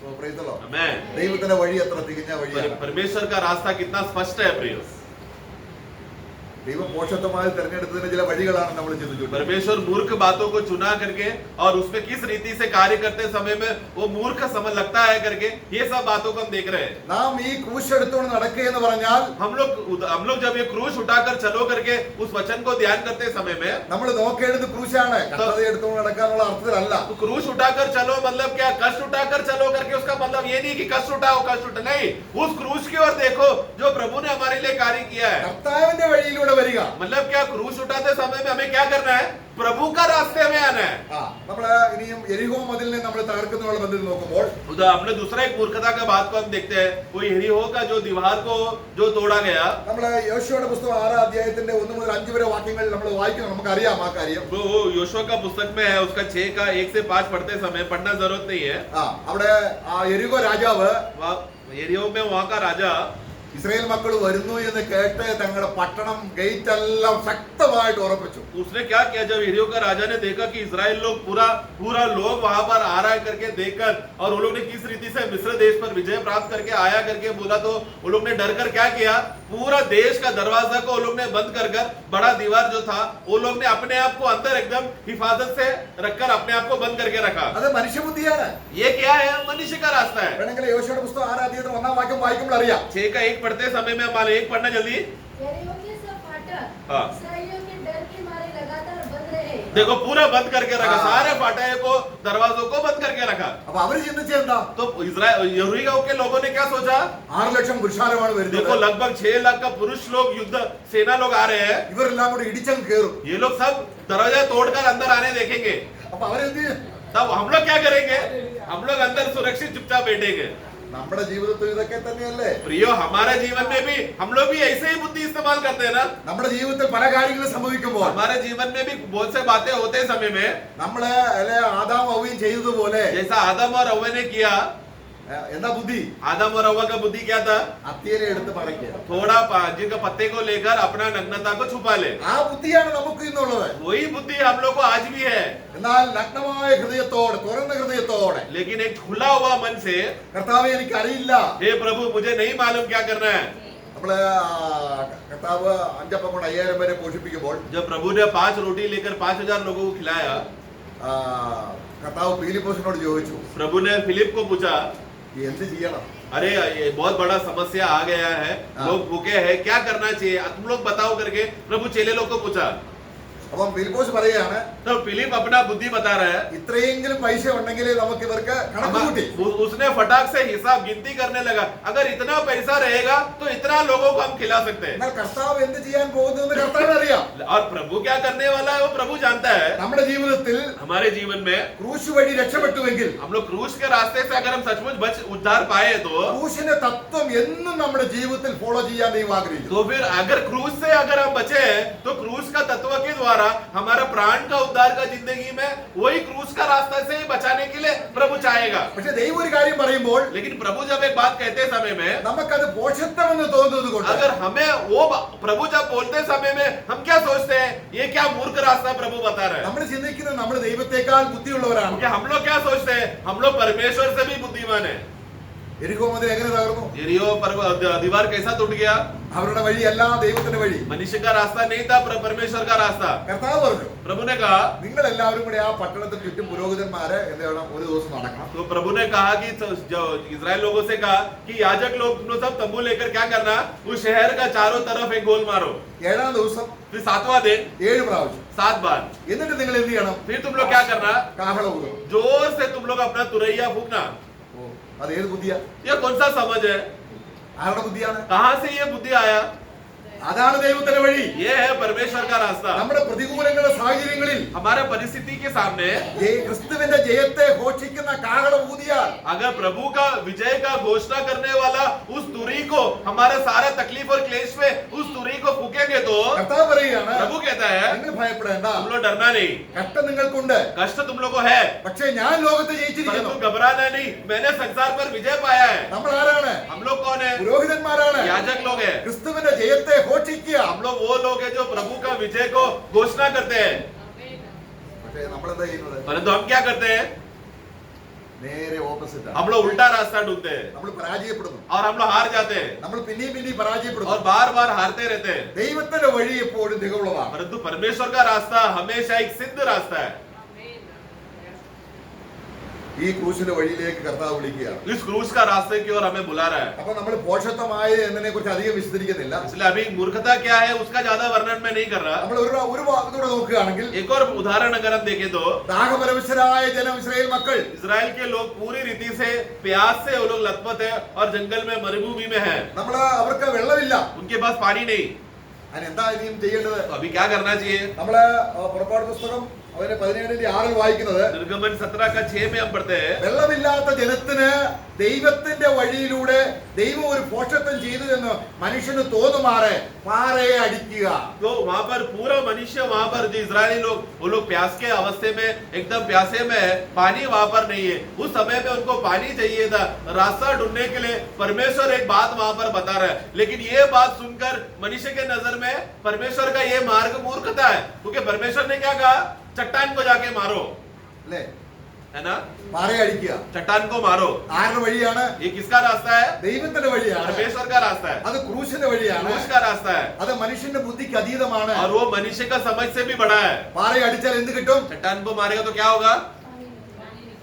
So, praise the Lord. आमेन। ദൈവത്തിന്റെ വഴി എത്ര തികഞ്ഞ വഴിയാണ്. परमेश्वर का रास्ता कितना स्पष्ट है प्रियो। ദൈവം പോഷത്വമായി തെരഞ്ഞെടുത്തതിന് ചില വഴികളാണ് നമ്മൾ ചിന്തിച്ചു. परमेश्वर मूर्ख बातों को चुना करके और उसमें किस रीति से कार्य करते समय में वो मूर्ख समझ लगता है करके ये सब बातों को हम देख रहे हैं। നാം ഈ ക്രൂശ് എടുത്തുകൊണ്ട് നടക്കുക എന്ന് പറഞ്ഞാൽ हम लोग जब ये क्रूस उठाकर चलो करके उस वचन को ध्यान करते समय में നമ്മൾ നോക്കേണ്ടത് ക്രൂശാണ്, കഷ്ടത എടുത്തുകൊണ്ട് നടക്കാനുള്ള അർത്ഥത്തിലല്ല. तो क्रूस उठाकर चलो मतलब क्या? कष्ट उठाकर चलो करके उसका मतलब ये नहीं कि कष्ट उठाओ नहीं, उस क्रूस की ओर देखो जो प्रभु ने हमारे लिए कार्य किया है। കർത്താവിന്റെ വഴിയിലൂടെ വരിക. मतलब क्या? क्रूस उठाते समय में हमें क्या करना है? प्रभु का रास्ते में आना है। നമ്മള് ഇനിയും എരിഹോ മതിലിനെ നമ്മൾ തകർക്കുന്നതിനുള്ള ബന്ധത്തിൽ നോക്കുമ്പോൾ हमने दूसरा एक मूर्खता का बात को हम देखते हैं, वो यरीहो का जो दीवार को जो तोड़ा गया। നമ്മള് യോശുവയുടെ പുസ്തകം 6 അധ്യായത്തിന്റെ 1 മുതൽ 5 വരെ വാക്യങ്ങൾ നമ്മൾ വായിക്കണം, നമുക്കറിയാം ആ കാര്യം. वो योशुआ का पुस्तक में है, उसका 6 का 1 से 5 पढ़ते समय पढ़ना जरूरत नहीं है। അവിടെ ആ എരിഹോ രാജാവ് यरीहो में वहां का राजा ഇസ്രായേൽ മക്കൾ വരുന്നു എന്ന് കേട്ട് തങ്ങളുടെ പട്ടണം ഗേറ്റ് എല്ലാം ശക്തമായിട്ട് ഉറപ്പിച്ചു. उसने क्या किया? जब यरीहो का राजा ने देखा कि इजराइल लोग पूरा लोग वहां पर आ रहा है करके देखकर, और वो लोग ने किस रीति से मिस्र देश पर विजय प्राप्त करके आया करके बोला, तो वो लोग ने डर कर क्या किया? पूरा देश का दरवाजा को वो लोग ने बंद कर बड़ा दीवार जो था वो लोग ने अपने आप को अंदर एकदम हिफाजत से रखकर अपने आप को बंद करके रखा। അത് മനുഷ്യബുദ്ധിയാണ്. ये क्या है? मनुष्य का रास्ता है। വേണമെങ്കിൽ യോശുവയുടെ പുസ്തകം 6 അധ്യായത്തിൽ 1 വാക്യം വായിക്കുമ്പോൾ അറിയാം. 6 का 1 पढ़ते समय में हमारे 1 पढ़ना जल्दी। यरीहो के सब फाटक हाँ। इस्राएलियों के डर के मारे लगातार बंद रहे। देखो पूरा बंद करके रखा, हाँ। सारे फाटक को दरवाजों को बंद करके रखा। അപ്പൊ അവര് ചിന്തിച്ചത് എന്താ? तो यरीहो के लोगों ने क्या सोचा? 6 ലക്ഷം പുരുഷാരമാണ് देखो വരുന്നത്. लगभग 6 लाख का पुरुष लोग युद्ध सेना लोग आ रहे हैं, ഇവരെല്ലാം കൂടി ഇടിച്ചങ്ങ് കേറും. ये लोग सब दरवाजा तोड़कर अंदर आने देखेंगे, അപ്പൊ അവരെന്ത് ചെയ്യും? तब हम लोग क्या करेंगे? हम लोग अंदर सुरक्षित चुपचाप बैठेंगे। നമ്മുടെ ജീവിതത്തിൽ ഇതൊക്കെ തന്നെയല്ലേ? प्रियो हमारे जीवन में भी हम लोग भी ऐसे ही बुद्धि इस्तेमाल करते हैं ना। നമ്മുടെ ജീവിതത്തിൽ പല കാര്യങ്ങളും സംഭവിക്കുമ്പോൾ हमारे जीवन में भी बहुत से बातें होते समय में, നമ്മള് ആദാം ഹവ്വയും ചെയ്തതുപോലെ जैसा आदम और हव्वा ने किया। എന്താ ബുദ്ധി? आदम और हव्वा का बुद्धि क्या था? അത്തിയില എടുത്ത് മറയ്ക്കുക. थोड़ा जिनका पत्ते को लेकर अपना नग्नता को छुपा ले। ആ ബുദ്ധിയാണ് നമുക്ക് ഇന്നുള്ളത്. वही बुद्धि हम लोग को आज भी है, എന്നാൽ നഗ്നമായ ഹൃദയത്തോടെ, തുറന്ന ഹൃദയത്തോടെ, लेकिन एक खुला हुआ मन से, കർത്താവേ എനിക്ക് അറിയില്ല, हे प्रभु मुझे नहीं मालूम क्या करना है। നമ്മള് കർത്താവ് 5 അപ്പം കൊണ്ട് 5000 പേരെ പോഷിപ്പിക്കുമ്പോൾ जब प्रभु ने 5 रोटी लेकर 5000 लोगों को खिलाया, ആ, കർത്താവ് ഫിലിപ്പോസിനോട് ചോദിച്ചു, प्रभु ने फिलिप को पूछा, എന്ത് ചെയ്യണം? अरे ये बहुत बड़ा समस्या आ गया है, लोग भूखे हैं, क्या करना चाहिए, तुम लोग बताओ करके प्रभु चेले लोग को पूछा। അപ്പം ഫിലിപ്പോസ് പറയുകയാണ്, तो फिलिप अपना बुद्धि बता रहा है। ഇത്രയെങ്കിലും പൈസ ഉണ്ടെങ്കിൽ നമുക്ക് ഇവർക്ക് കണക്ക് കൂട്ടി. उसने फटाक से हिसाब गिनती करने लगा, अगर इतना पैसा रहेगा तो इतना लोगों को हम खिला सकते हैं। എന്നാൽ കർത്താവ് എന്ത് ചെയ്യാൻ പോകുന്നു എന്ന് കർത്താവിന് അറിയാം. और प्रभु क्या करने वाला है वो प्रभु जानता है। നമ്മുടെ ജീവിതത്തിൽ हमारे जीवन में ക്രൂശ് വഴി രക്ഷപ്പെട്ടുവെങ്കിൽ हम लोग क्रूस के रास्ते से अगर हम सचमुच बच उद्धार पाए तो ക്രൂശിന്റെ തത്വം എന്നും നമ്മുടെ ജീവിതത്തിൽ ഫോളോ ചെയ്യാൻ ദൈവം ആഗ്രഹിക്കുന്നു. तो फिर अगर क्रूस से अगर हम बचे तो क्रूस का तत्व के द्वारा हमारा प्राण का उद्धार का जिंदगी में वही क्रूस का रास्ता से ही बचाने के लिए प्रभु चाहेगा। പക്ഷെ ദൈവം ഒരു കാര്യം പറയുമ്പോൾ लेकिन प्रभु जब एक बात कहते समय में നമുക്കത് പോഷത്വമെന്ന് തോന്നുന്നത് കൊണ്ട് अगर हमें वो प्रभु जब बोलते समय में हम क्या सोचते हैं, ये क्या मूर्ख रास्ता प्रभु बता रहे हैं। നമ്മൾ ചിന്തിക്കുന്നത് നമ്മൾ ദൈവത്തെക്കാൾ ബുദ്ധിയുള്ളവരാണ്. क्योंकि हम लोग क्या सोचते हैं, हम लोग परमेश्वर से भी बुद्धिमान है। എരിഹോ മതിൽ എങ്ങനെ തകർന്നു? यरीहो दीवार कैसा टूट गया? അവരുടെ വഴിയല്ല ദൈവത്തിന്റെ വഴി. मनुष्य का रास्ता नहीं था, परमेश्वर का रास्ता। കർത്താവ് പറഞ്ഞു, प्रभु ने कहा, നിങ്ങൾ എല്ലാവരും കൂടി ആ പട്ടണത്തിന് ചുറ്റും പുരോഹിതന്മാരെ എന്ത് ചെയ്യണം, ഒരു ദിവസം നടക്കണം. तो प्रभु ने कहा कि जो इजराइल लोगों से कहा कि याजक लोग तुम लोग सब तंबू लेकर क्या करना, उस शहर का चारों तरफ एक गोल मारो। ഏഴാം ദിവസം फिर 7वां दिन 7 പ്രാവശ്യം. 7 बार। എന്നിട്ട് നിങ്ങൾ എന്ത് ചെയ്യണം? फिर तुम लोग क्या करना, കാഹളം ഊതണം. जोर से तुम लोग अपना तुरैया फूकना। അത് ഏത് ബുദ്ധിയാ? ये कौन सा समझ है, ആരുടെ ബുദ്ധിയാണ്? कहां से ये बुद्धि आया? അതാണ് ദൈവത്തിന്റെ വഴി. ये है परमेश्वर का रास्ता। നമ്മുടെ പ്രതികൂലങ്ങളുടെ സാഹചര്യങ്ങളിൽ हमारे परिस्थिति के सामने ക്രിസ്തുവിന്റെ ജയത്തെ ഘോഷിക്കുന്ന കാഹളം ഊതിയാൽ अगर प्रभु का विजय का घोषणा करने वाला उस तुरी को हमारे सारे तकलीफ और क्लेश में उस तुरी को फूकेंगे तो കർത്താവ് പറയുകയാണ്, प्रभु कहता है നിങ്ങൾ ഭയപ്പെടേണ്ട, तुम लोग डरना नहीं, കഷ്ടം നിങ്ങൾക്കുണ്ട്, कष्ट तुम लोग को है, പക്ഷേ ഞാൻ ലോകത്തെ ജയിച്ചിരിക്കുന്നു. परंतु घबराना नहीं, मैंने संसार पर विजय पाया है। നമ്മൾ ആരാണ്? हम लोग कौन है? പുരോഹിതന്മാരാണ്. याजक लोग हैं। ക്രിസ്തുവിന്റെ ജയത്തെ ഘോഷിക്കുക. हम लोग वो लोग हैं जो प्रभु का विजय को घोषणा करते हैं। പക്ഷേ നമ്മളെന്താ ചെയ്യുന്നത്? परंतु हम क्या करते हैं, നേരെ ഓപ്പോസിറ്റ്. हम लोग उल्टा रास्ता ढूंढते हैं നമ്മൾ പരാജയപ്പെടുന്നു. और हम लोग हार जाते हैं നമ്മൾ പിന്നെയും പരാജയപ്പെടുന്നു. और बार बार हारते रहते हैं। ദൈവത്തിന്റെ വഴി എപ്പോഴും തികവുള്ളതാണ്. परंतु परमेश्वर का रास्ता हमेशा एक सिद्ध रास्ता है। ഈ ക്രൂശിന്റെ വഴിയിലേക്ക് കർത്താവ് വിളിക്കുകയാണ്. इस क्रूस का रास्ते की ओर हमें बुला रहा है। അപ്പൊ നമ്മൾ പോഷത്വമായ എന്നതിനെ കുറിച്ച് അധികം വിശദീകരിക്കുന്നില്ല. इसलिए अभी मूर्खता क्या है उसका ज्यादा वर्णन में नहीं कर रहा। നമ്മൾ ഒരു ഭാഗത്തൂടെ നോക്കുകയാണെങ്കിൽ एक और उदाहरण अगर हम देखें तो ദാഹപരവശരായ ജനം ഇസ്രായേൽ മക്കൾ इजराइल के लोग पूरी रीति से प्यास से वो लोग लथपथ है और जंगल में मरुभूमि में है, നമ്മൾ അവർക്ക് വെള്ളമില്ല. उनके पास पानी नहीं। അതിനെന്താ ഇനിയും ചെയ്യേണ്ടത്? तो अभी क्या करना चाहिए? നമ്മള് പുറപ്പാട് പുസ്തകം അതിന്റെ 17:6 വായിക്കുന്നത്, निर्गमन 17 का 6 में हम पढ़ते हैं, വെള്ളമില്ലാത്ത ജനത്തിന് ദൈവത്തിന്റെ വഴിയിലൂടെ ദൈവം ഒരു പോഷത്വം ചെയ്തു എന്ന് മനുഷ്യന് തോന്നുമാറെ പാറയെ അടിക്കുക. तो वहां पर पूरा मनुष्य वहां पर जो इजरायली लोग वो लोग प्यास के अवस्थे में एकदम प्यासे में है, पानी वहां पर नहीं है। उस समय में उनको पानी चाहिए था, रास्ता ढूंढने के लिए परमेश्वर एक बात वहां पर बता रहा है। लेकिन ये बात सुनकर मनुष्य के नजर में परमेश्वर का ये मार्ग मूर्खता है, क्योंकि परमेश्वर ने क्या कहा, चट्टान को जाके मारो, അല്ലേ? है ना, പാറയെ അടിക്കുക. चट्टान को मारो। ആരുടെ വഴിയാണ്? ये किसका रास्ता है? ദൈവത്തിന്റെ വഴിയാണ്. परमेश्वर का रास्ता है, അത് ക്രൂശിന്റെ വഴിയാണ്. क्रूस का रास्ता है അത് മനുഷ്യന്റെ ബുദ്ധിക്ക് അതീതമാണ്. और वो मनुष्य का समझ से भी बड़ा है। പാറയെ അടിച്ചാൽ എന്ത് കിട്ടും? चट्टान को मारेगा तो क्या होगा,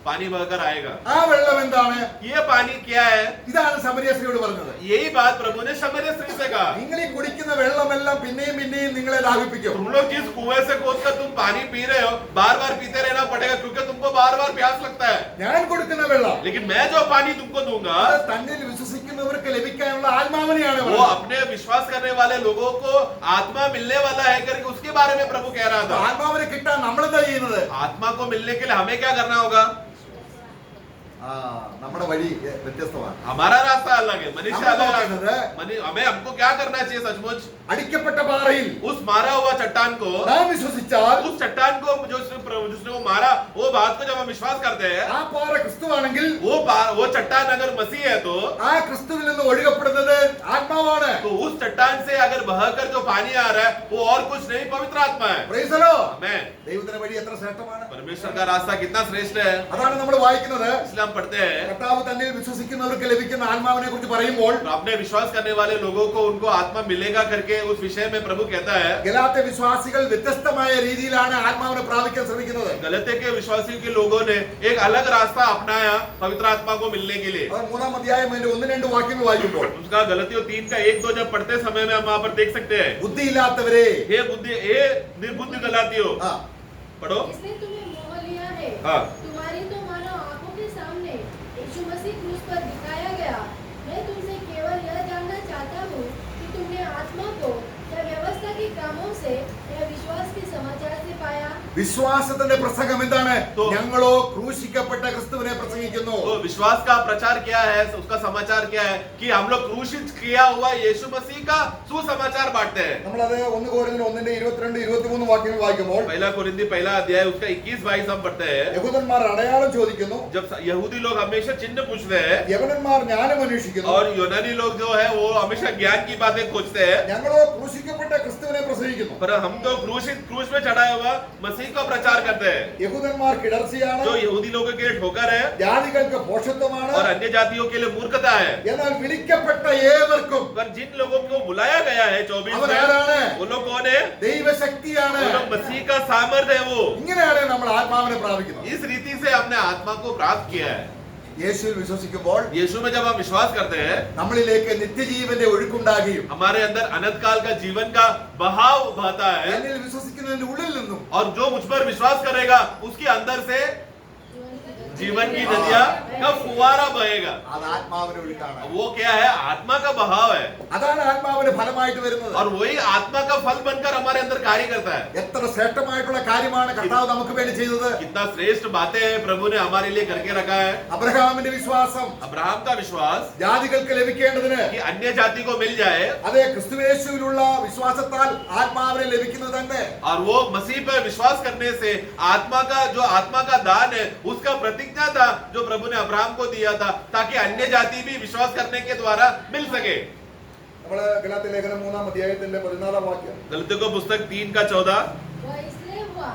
पानी बहकर आएगा। ആ വെള്ളം എന്താണ്? ये पानी क्या है? ഇതാണ് സമരിയ സ്ത്രീയോട് പറഞ്ഞത്. यही बात प्रभु ने शमरिया स्त्री से कहा, നിങ്ങൾ ഈ കുടിക്കുന്ന വെള്ളമെല്ലാം പിന്നെയും പിന്നെയും നിങ്ങളെ ദാഹിപ്പിക്കും. तुम लोग जिस कुएं से खोदकर तुम पानी पी रहे हो बार बार पीते रहना पड़ेगा, क्योंकि तुमको बार बार प्यास लगता है। ഞാൻ കൊടുക്കുന്ന വെള്ളം लेकिन मैं जो पानी तुमको दूंगा അത് തന്നിൽ വിശ്വസിക്കുന്നവർക്ക് ലഭിക്കാനുള്ള ആത്മാവിനെയാണ് वो പറയുന്നത്. अपने विश्वास करने वाले लोगों को आत्मा मिलने वाला है करके उसके बारे में प्रभु कह रहा था। ആത്മാവിനെ കിട്ടാൻ നമ്മളെന്താ ചെയ്യുന്നത്? आत्मा को मिलने के लिए हमें क्या करना होगा? നമ്മുടെ വഴി വ്യത്യസ്തമാണ്. हमारा रास्ता अलग है, मनुष्य हम अलग लोग है। हमें हमको क्या करना चाहिए सचमुच? അടിക്കപ്പെട്ട പാറയിൽ उस मारा हुआ चट्टान को, നാം വിശ്വസിച്ചാൽ उस चट्टान को जिसने वो मारा वो बात को जब हम विश्वास करते हैं, ആ പാറ ക്രിസ്തുവാണെങ്കിൽ वो चट्टान अगर मसीह है तो ആ ക്രിസ്തുവിൽ നിന്ന് ഒഴുകപ്പെടുന്നത് ആത്മാ ആത്മാവാണ്. तो उस चट्टान से अगर बहकर जो पानी आ रहा है वो और कुछ नहीं, पवित्र आत्मा है। Praise the Lord. आमेन। ദൈവത്തിന്റെ വഴി എത്ര ശ്രേഷ്ഠമാണ്. परमेश्वर का रास्ता कितना श्रेष्ठ है, അതാണ് നമ്മൾ വായിക്കുന്നത്. इसलिए हम पढ़ते हैं। കർത്താവ് തന്നിൽ വിശ്വസിക്കുന്നവർക്ക് ലഭിക്കുന്ന ആത്മാവിനെ കുറിച്ച് പറയുമ്പോൾ तो अपने विश्वास करने वाले लोगों को उनको आत्मा मिलेगा करके उस विषय में प्रभु कहता है। ഗലാത്യ വിശ്വാസികൾ വ്യത്യസ്തമായ രീതിയിലാണ് ആത്മാവിനെ പ്രാപിക്കാൻ ശ്രമിക്കുന്നത്. गलते के विश्वासियों के लोगों ने एक अलग रास्ता अपनाया पवित्र आत्मा को मिलने के लिए। അവർ 3-ാം അധ്യായം അതിന്റെ 1-2 വാക്യങ്ങൾ വായിക്കുമ്പോൾ उसका गलतियों 3 का 1-2 जब पढ़ते समय में हम वहां पर देख सकते हैं। ബുദ്ധിയില്ലാത്തവരെ, हे निर्बुद्ध गलातियों, ആ, पढ़ो। इसने तुम्हें मोह लिया है। हाँ। तुम्हारी तो मानो आंखों के सामने यीशु मसीह क्रूस पर दिखाया गया। मैं तुमसे केवल यह जानना चाहता हूँ कि तुमने आत्मा को या व्यवस्था के कामों से या विश्वास के समाचार से पाया। വിശ്വാസത്തിന്റെ പ്രസംഗം എന്താണ്? तो- ഞങ്ങളോ ക്രൂശിക്കപ്പെട്ട ക്രിസ്തുവിനെ പ്രസംഗിക്കുന്നു. तो विश्वास का प्रचार क्या है, उसका समाचार क्या है कि हम लोग क्रूसित किया हुआ यीशु मसीह का सुसमाचार बांटते हैं। നമ്മളത് 1 കൊരിന്ത്യർ 1:22-23 വാക്യങ്ങൾ വായിക്കുമ്പോൾ पहला कोरिन्थी पहला अध्याय उसका 21-22 हम पढ़ते हैं। യഹൂദന്മാർ അടയാളം ചോദിക്കുന്നു, जब यहूदी लोग हमेशा चिन्ह पूछते हैं യവനന്മാർ ജ്ഞാനം അന്വേഷിക്കുന്നു, और यूनानी लोग जो है वो हमेशा ज्ञान की बातें खोजते हैं। ഞങ്ങളോ ക്രൂശിക്കപ്പെട്ട ക്രിസ്തുവിനെ പ്രസംഗിക്കുന്നു. पर हम तो क्रूस में चढ़ाया हुआ मसीह का प्रचार करते हैं। യഹൂദന്മാർ കിടർച്ചയാണ്, जो यहूदी लोगों के लिए ठोकर है ജാതികൾക്ക് ഭോഷത്വമാണ്. और अन्य जातियों के लिए मूर्खता है। എന്നാൽ വിളിക്കപ്പെട്ട ഏവർക്കും पर जिन लोगों को बुलाया गया है 24 അവർ में, ആരാണ്? वो लोग कौन है? ദൈവശക്തിയാണ്. वो लोग मसीह का सामर्थ्य है। वो ഇങ്ങനെയാണ് നമ്മൾ ആത്മാവിനെ പ്രാപിക്കുന്നത്. इस रीति से हमने आत्मा को प्राप्त किया है। യേശുവിൽ വിശ്വസിക്കുമ്പോൾ यीशु में जब हम विश्वास करते हैं, നമ്മളിലേക്ക് നിത്യജീവന്റെ ഒഴുക്കുണ്ടാകുകയും हमारे अंदर अनंत काल का जीवन का बहाव बहता है। എന്നിൽ വിശ്വസിക്കുന്നതിന്റെ ഉള്ളിൽ നിന്നും और जो मुझ पर विश्वास करेगा उसके अंदर से जीवन की नदियां का फुवारा बहेगा। അത് ആത്മാവിന്റെ ഒഴുക്കാണ്. वो क्या है? आत्मा का बहाव है। അതാണ് ആത്മാവിന്റെ ഫലമായിട്ട് വരുന്നത്. और वही आत्मा का फल बनकर हमारे अंदर कार्य करता है। എത്ര ശ്രേഷ്ഠമായിട്ടുള്ള കാര്യമാണ് കർത്താവ് നമുക്ക് വേണ്ടി ചെയ്തത്. कितना श्रेष्ठ बातें हैं प्रभु ने हमारे लिए करके रखा है। അബ്രഹാമിന്റെ വിശ്വാസം अब्राहम का विश्वास ജാതികൾക്ക് ലഭിക്കേണ്ടതിന് कि अन्य जाति को मिल जाए, അതേ ക്രിസ്തുയേശുവിലുള്ള വിശ്വാസത്താൽ ആത്മാവിനെ ലഭിക്കുന്നത് തന്നെ. और वो मसीह पर विश्वास करने से आत्मा का दान है, उसका प्रतिज्ञा था जो प्रभु ने अब्राहम को दिया था, ताकि अन्य जाति भी विश्वास करने के द्वारा मिल सके। നമ്മള് ഗലാത്യ ലേഖനം 3-ാം അധ്യായത്തിന്റെ 14-ാം വാക്യം. गलतियों को पुस्तक 3 का 14। वह इसलिए हुआ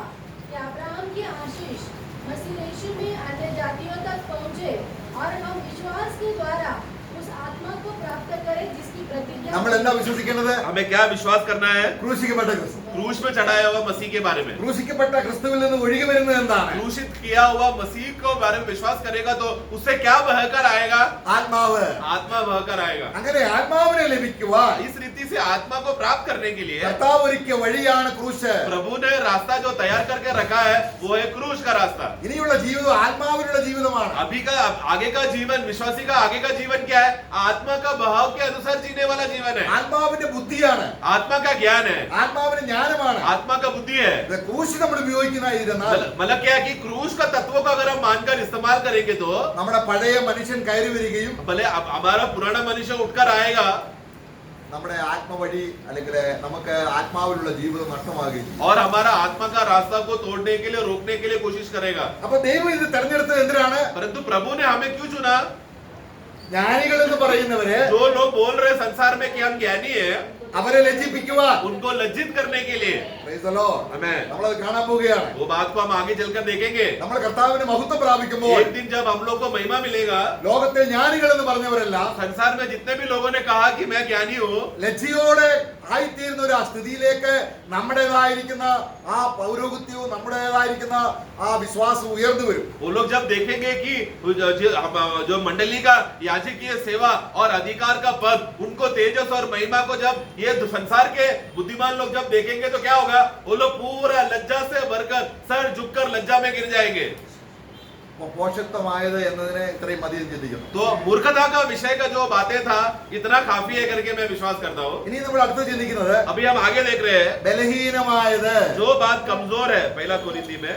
कि अब्राहम की आशीष मसीह यीशु में अन्य जातियों तक पहुंचे और हम विश्वास के द्वारा उस आत्मा को प्राप्त करें जिसकी प्रतिज्ञा। നമ്മൾ എന്താ വിശ്വസിക്കേണ്ടത്? हमें क्या विश्वास करना है? ക്രൂശിക്കപ്പെട്ട ക്രിസ്തു. क्रूस में चढ़ाया हुआ मसीह के बारे में। ക്രൂശിക്കപ്പെട്ട ക്രിസ്തുവിൽ നിന്ന് ഒഴുകി വരുന്നത് എന്താണ്? क्रूसित किया हुआ मसीह को बारे में विश्वास करेगा तो उससे क्या बहकर आएगा? ആത്മാവ്. आत्मा बहकर आएगा। അങ്ങനെ ആത്മാവിനെ ലഭിക്കുവാൻ इस रीति से आत्मा को प्राप्त करने के लिए കർത്താവ് ഒരുക്കിയ വഴിയാണ് ക്രൂശ്. प्रभु ने रास्ता जो तैयार करके रखा है वो है क्रूस का रास्ता। ഇനിയുള്ള ജീവിതം ആത്മാവിനുള്ള ജീവിതമാണ്. अभी का आगे का जीवन, विश्वासी का आगे का जीवन क्या है? आत्मा का बहाव के अनुसार जीने वाला जीवन है। ആത്മാവിന്റെ ബുദ്ധിയാണ്, आत्मा का ज्ञान है, ആത്മാവിന്റെ ജ്ഞാനമാണ്. आत्मा का बुद्धि है। ഇത് ക്രൂശ് നമ്മൾ ഉപയോഗിക്കുന്നതിനാൽ मतलब क्या है कि क्रूस का तत्वों का अगर हम मानकर इस्तेमाल करेंगे तो നമ്മുടെ പഴയ മനുഷ്യൻ കയറി വരികയും भले अब हमारा पुराना मनुष्य उठकर आएगा നമ്മുടെ ആത്മവഴി അല്ലെങ്കിൽ നമുക്ക് ആത്മാവിലുള്ള ജീവിതം നഷ്ടമാകുകയും ചെയ്യും. और हमारा आत्मा का रास्ता को तोड़ने के लिए, रोकने के लिए कोशिश करेगा। അപ്പൊ ദൈവം ഇത് തെരഞ്ഞെടുത്തത് എന്തിനാണ്? परंतु प्रभु ने हमें क्यों चुना? ജ്ഞാനികൾ എന്ന് പറയുന്നവരെ जो लोग बोल रहे संसार में कि हम ज्ञानी हैं, അവരെ ലജ്ജിപ്പിക്കുവാൻ. उनको लज्जित करने के लिए। Praise the Lord. Amen. നമ്മളത് കാണാൻ പോവുകയാണ്. वो बात को हम आगे चलकर देखेंगे। നമ്മൾ കർത്താവിന് മഹത്വം പ്രാപിക്കുമ്പോൾ एक दिन जब हम लोग को महिमा मिलेगा, ലോകത്തെ ജ്ഞാനികൾ എന്ന് പറഞ്ഞവരെല്ലാം संसार में जितने भी लोगों ने कहा कि मैं ज्ञानी हूँ, ലജ്ജയോടെ ആയിത്തീരുന്ന ഒരു ആ സ്ഥിതിയിലേക്ക് നമ്മുടേതായിരിക്കുന്ന ആ പൗരോഹിത്യവും നമ്മുടേതായിരിക്കുന്ന ആ വിശ്വാസം ഉയർന്നു വരും. वो लोग जब देखेंगे कि जो मंडली का याजकीय सेवा और अधिकार का पद, उनको तेजस और महिमा को जब ये संसार के बुद्धिमान लोग जब देखेंगे तो क्या होगा? वो लोग पूरा लज्जा से भरकर सर झुककर लज्जा में गिर जाएंगे। പോഷത്വമായത് എന്നതിനെ ഇത്രയും അധികം ചിന്തിക്കുന്നു. तो मूर्खता का विषय का जो बातें था इतना काफी है करके मैं विश्वास करता हूँ। ഇനി നമ്മൾ അടുത്ത് चिंतिക്കുന്നത് अभी हम आगे देख रहे हैं ബലഹീനമായത്. जो बात कमजोर है। पहला कोरिन्थी में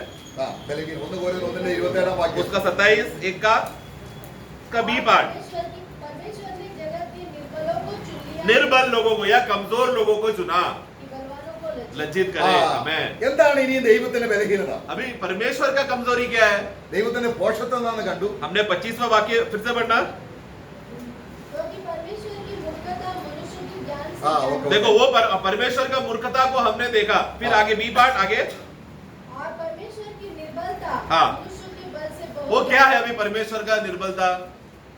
ബലഹീന 1 കൊരിന്ത്യർ 1:27 വാക്യം. उसका 27:1 का बी पार्ट, परमेश्वर ने जगत के निर्बलों को चुन लिया निर्बल लोगों को या कमजोर लोगों को चुना, कि बलवानों को लज्जित करे। हमें എന്താണ് ഇനി ദൈവത്തിന്റെ ബലഹീനത? अभी परमेश्वर का कमजोरी क्या है? ദൈവത്തിന്റെ പോഷത്വം എന്താണെന്ന് കണ്ടു. हमने 25वां वाक्य फिर से पढ़ना। क्योंकि परमेश्वर की मूर्खता मनुष्य हाँ, ओके, देखो वो परमेश्वर का मूर्खता को हमने देखा। फिर हाँ। आगे बी पार्ट आगे और परमेश्वर की निर्बलता हाँ। मनुष्यों के बल से बहुत वो क्या है? अभी परमेश्वर का निर्बलता,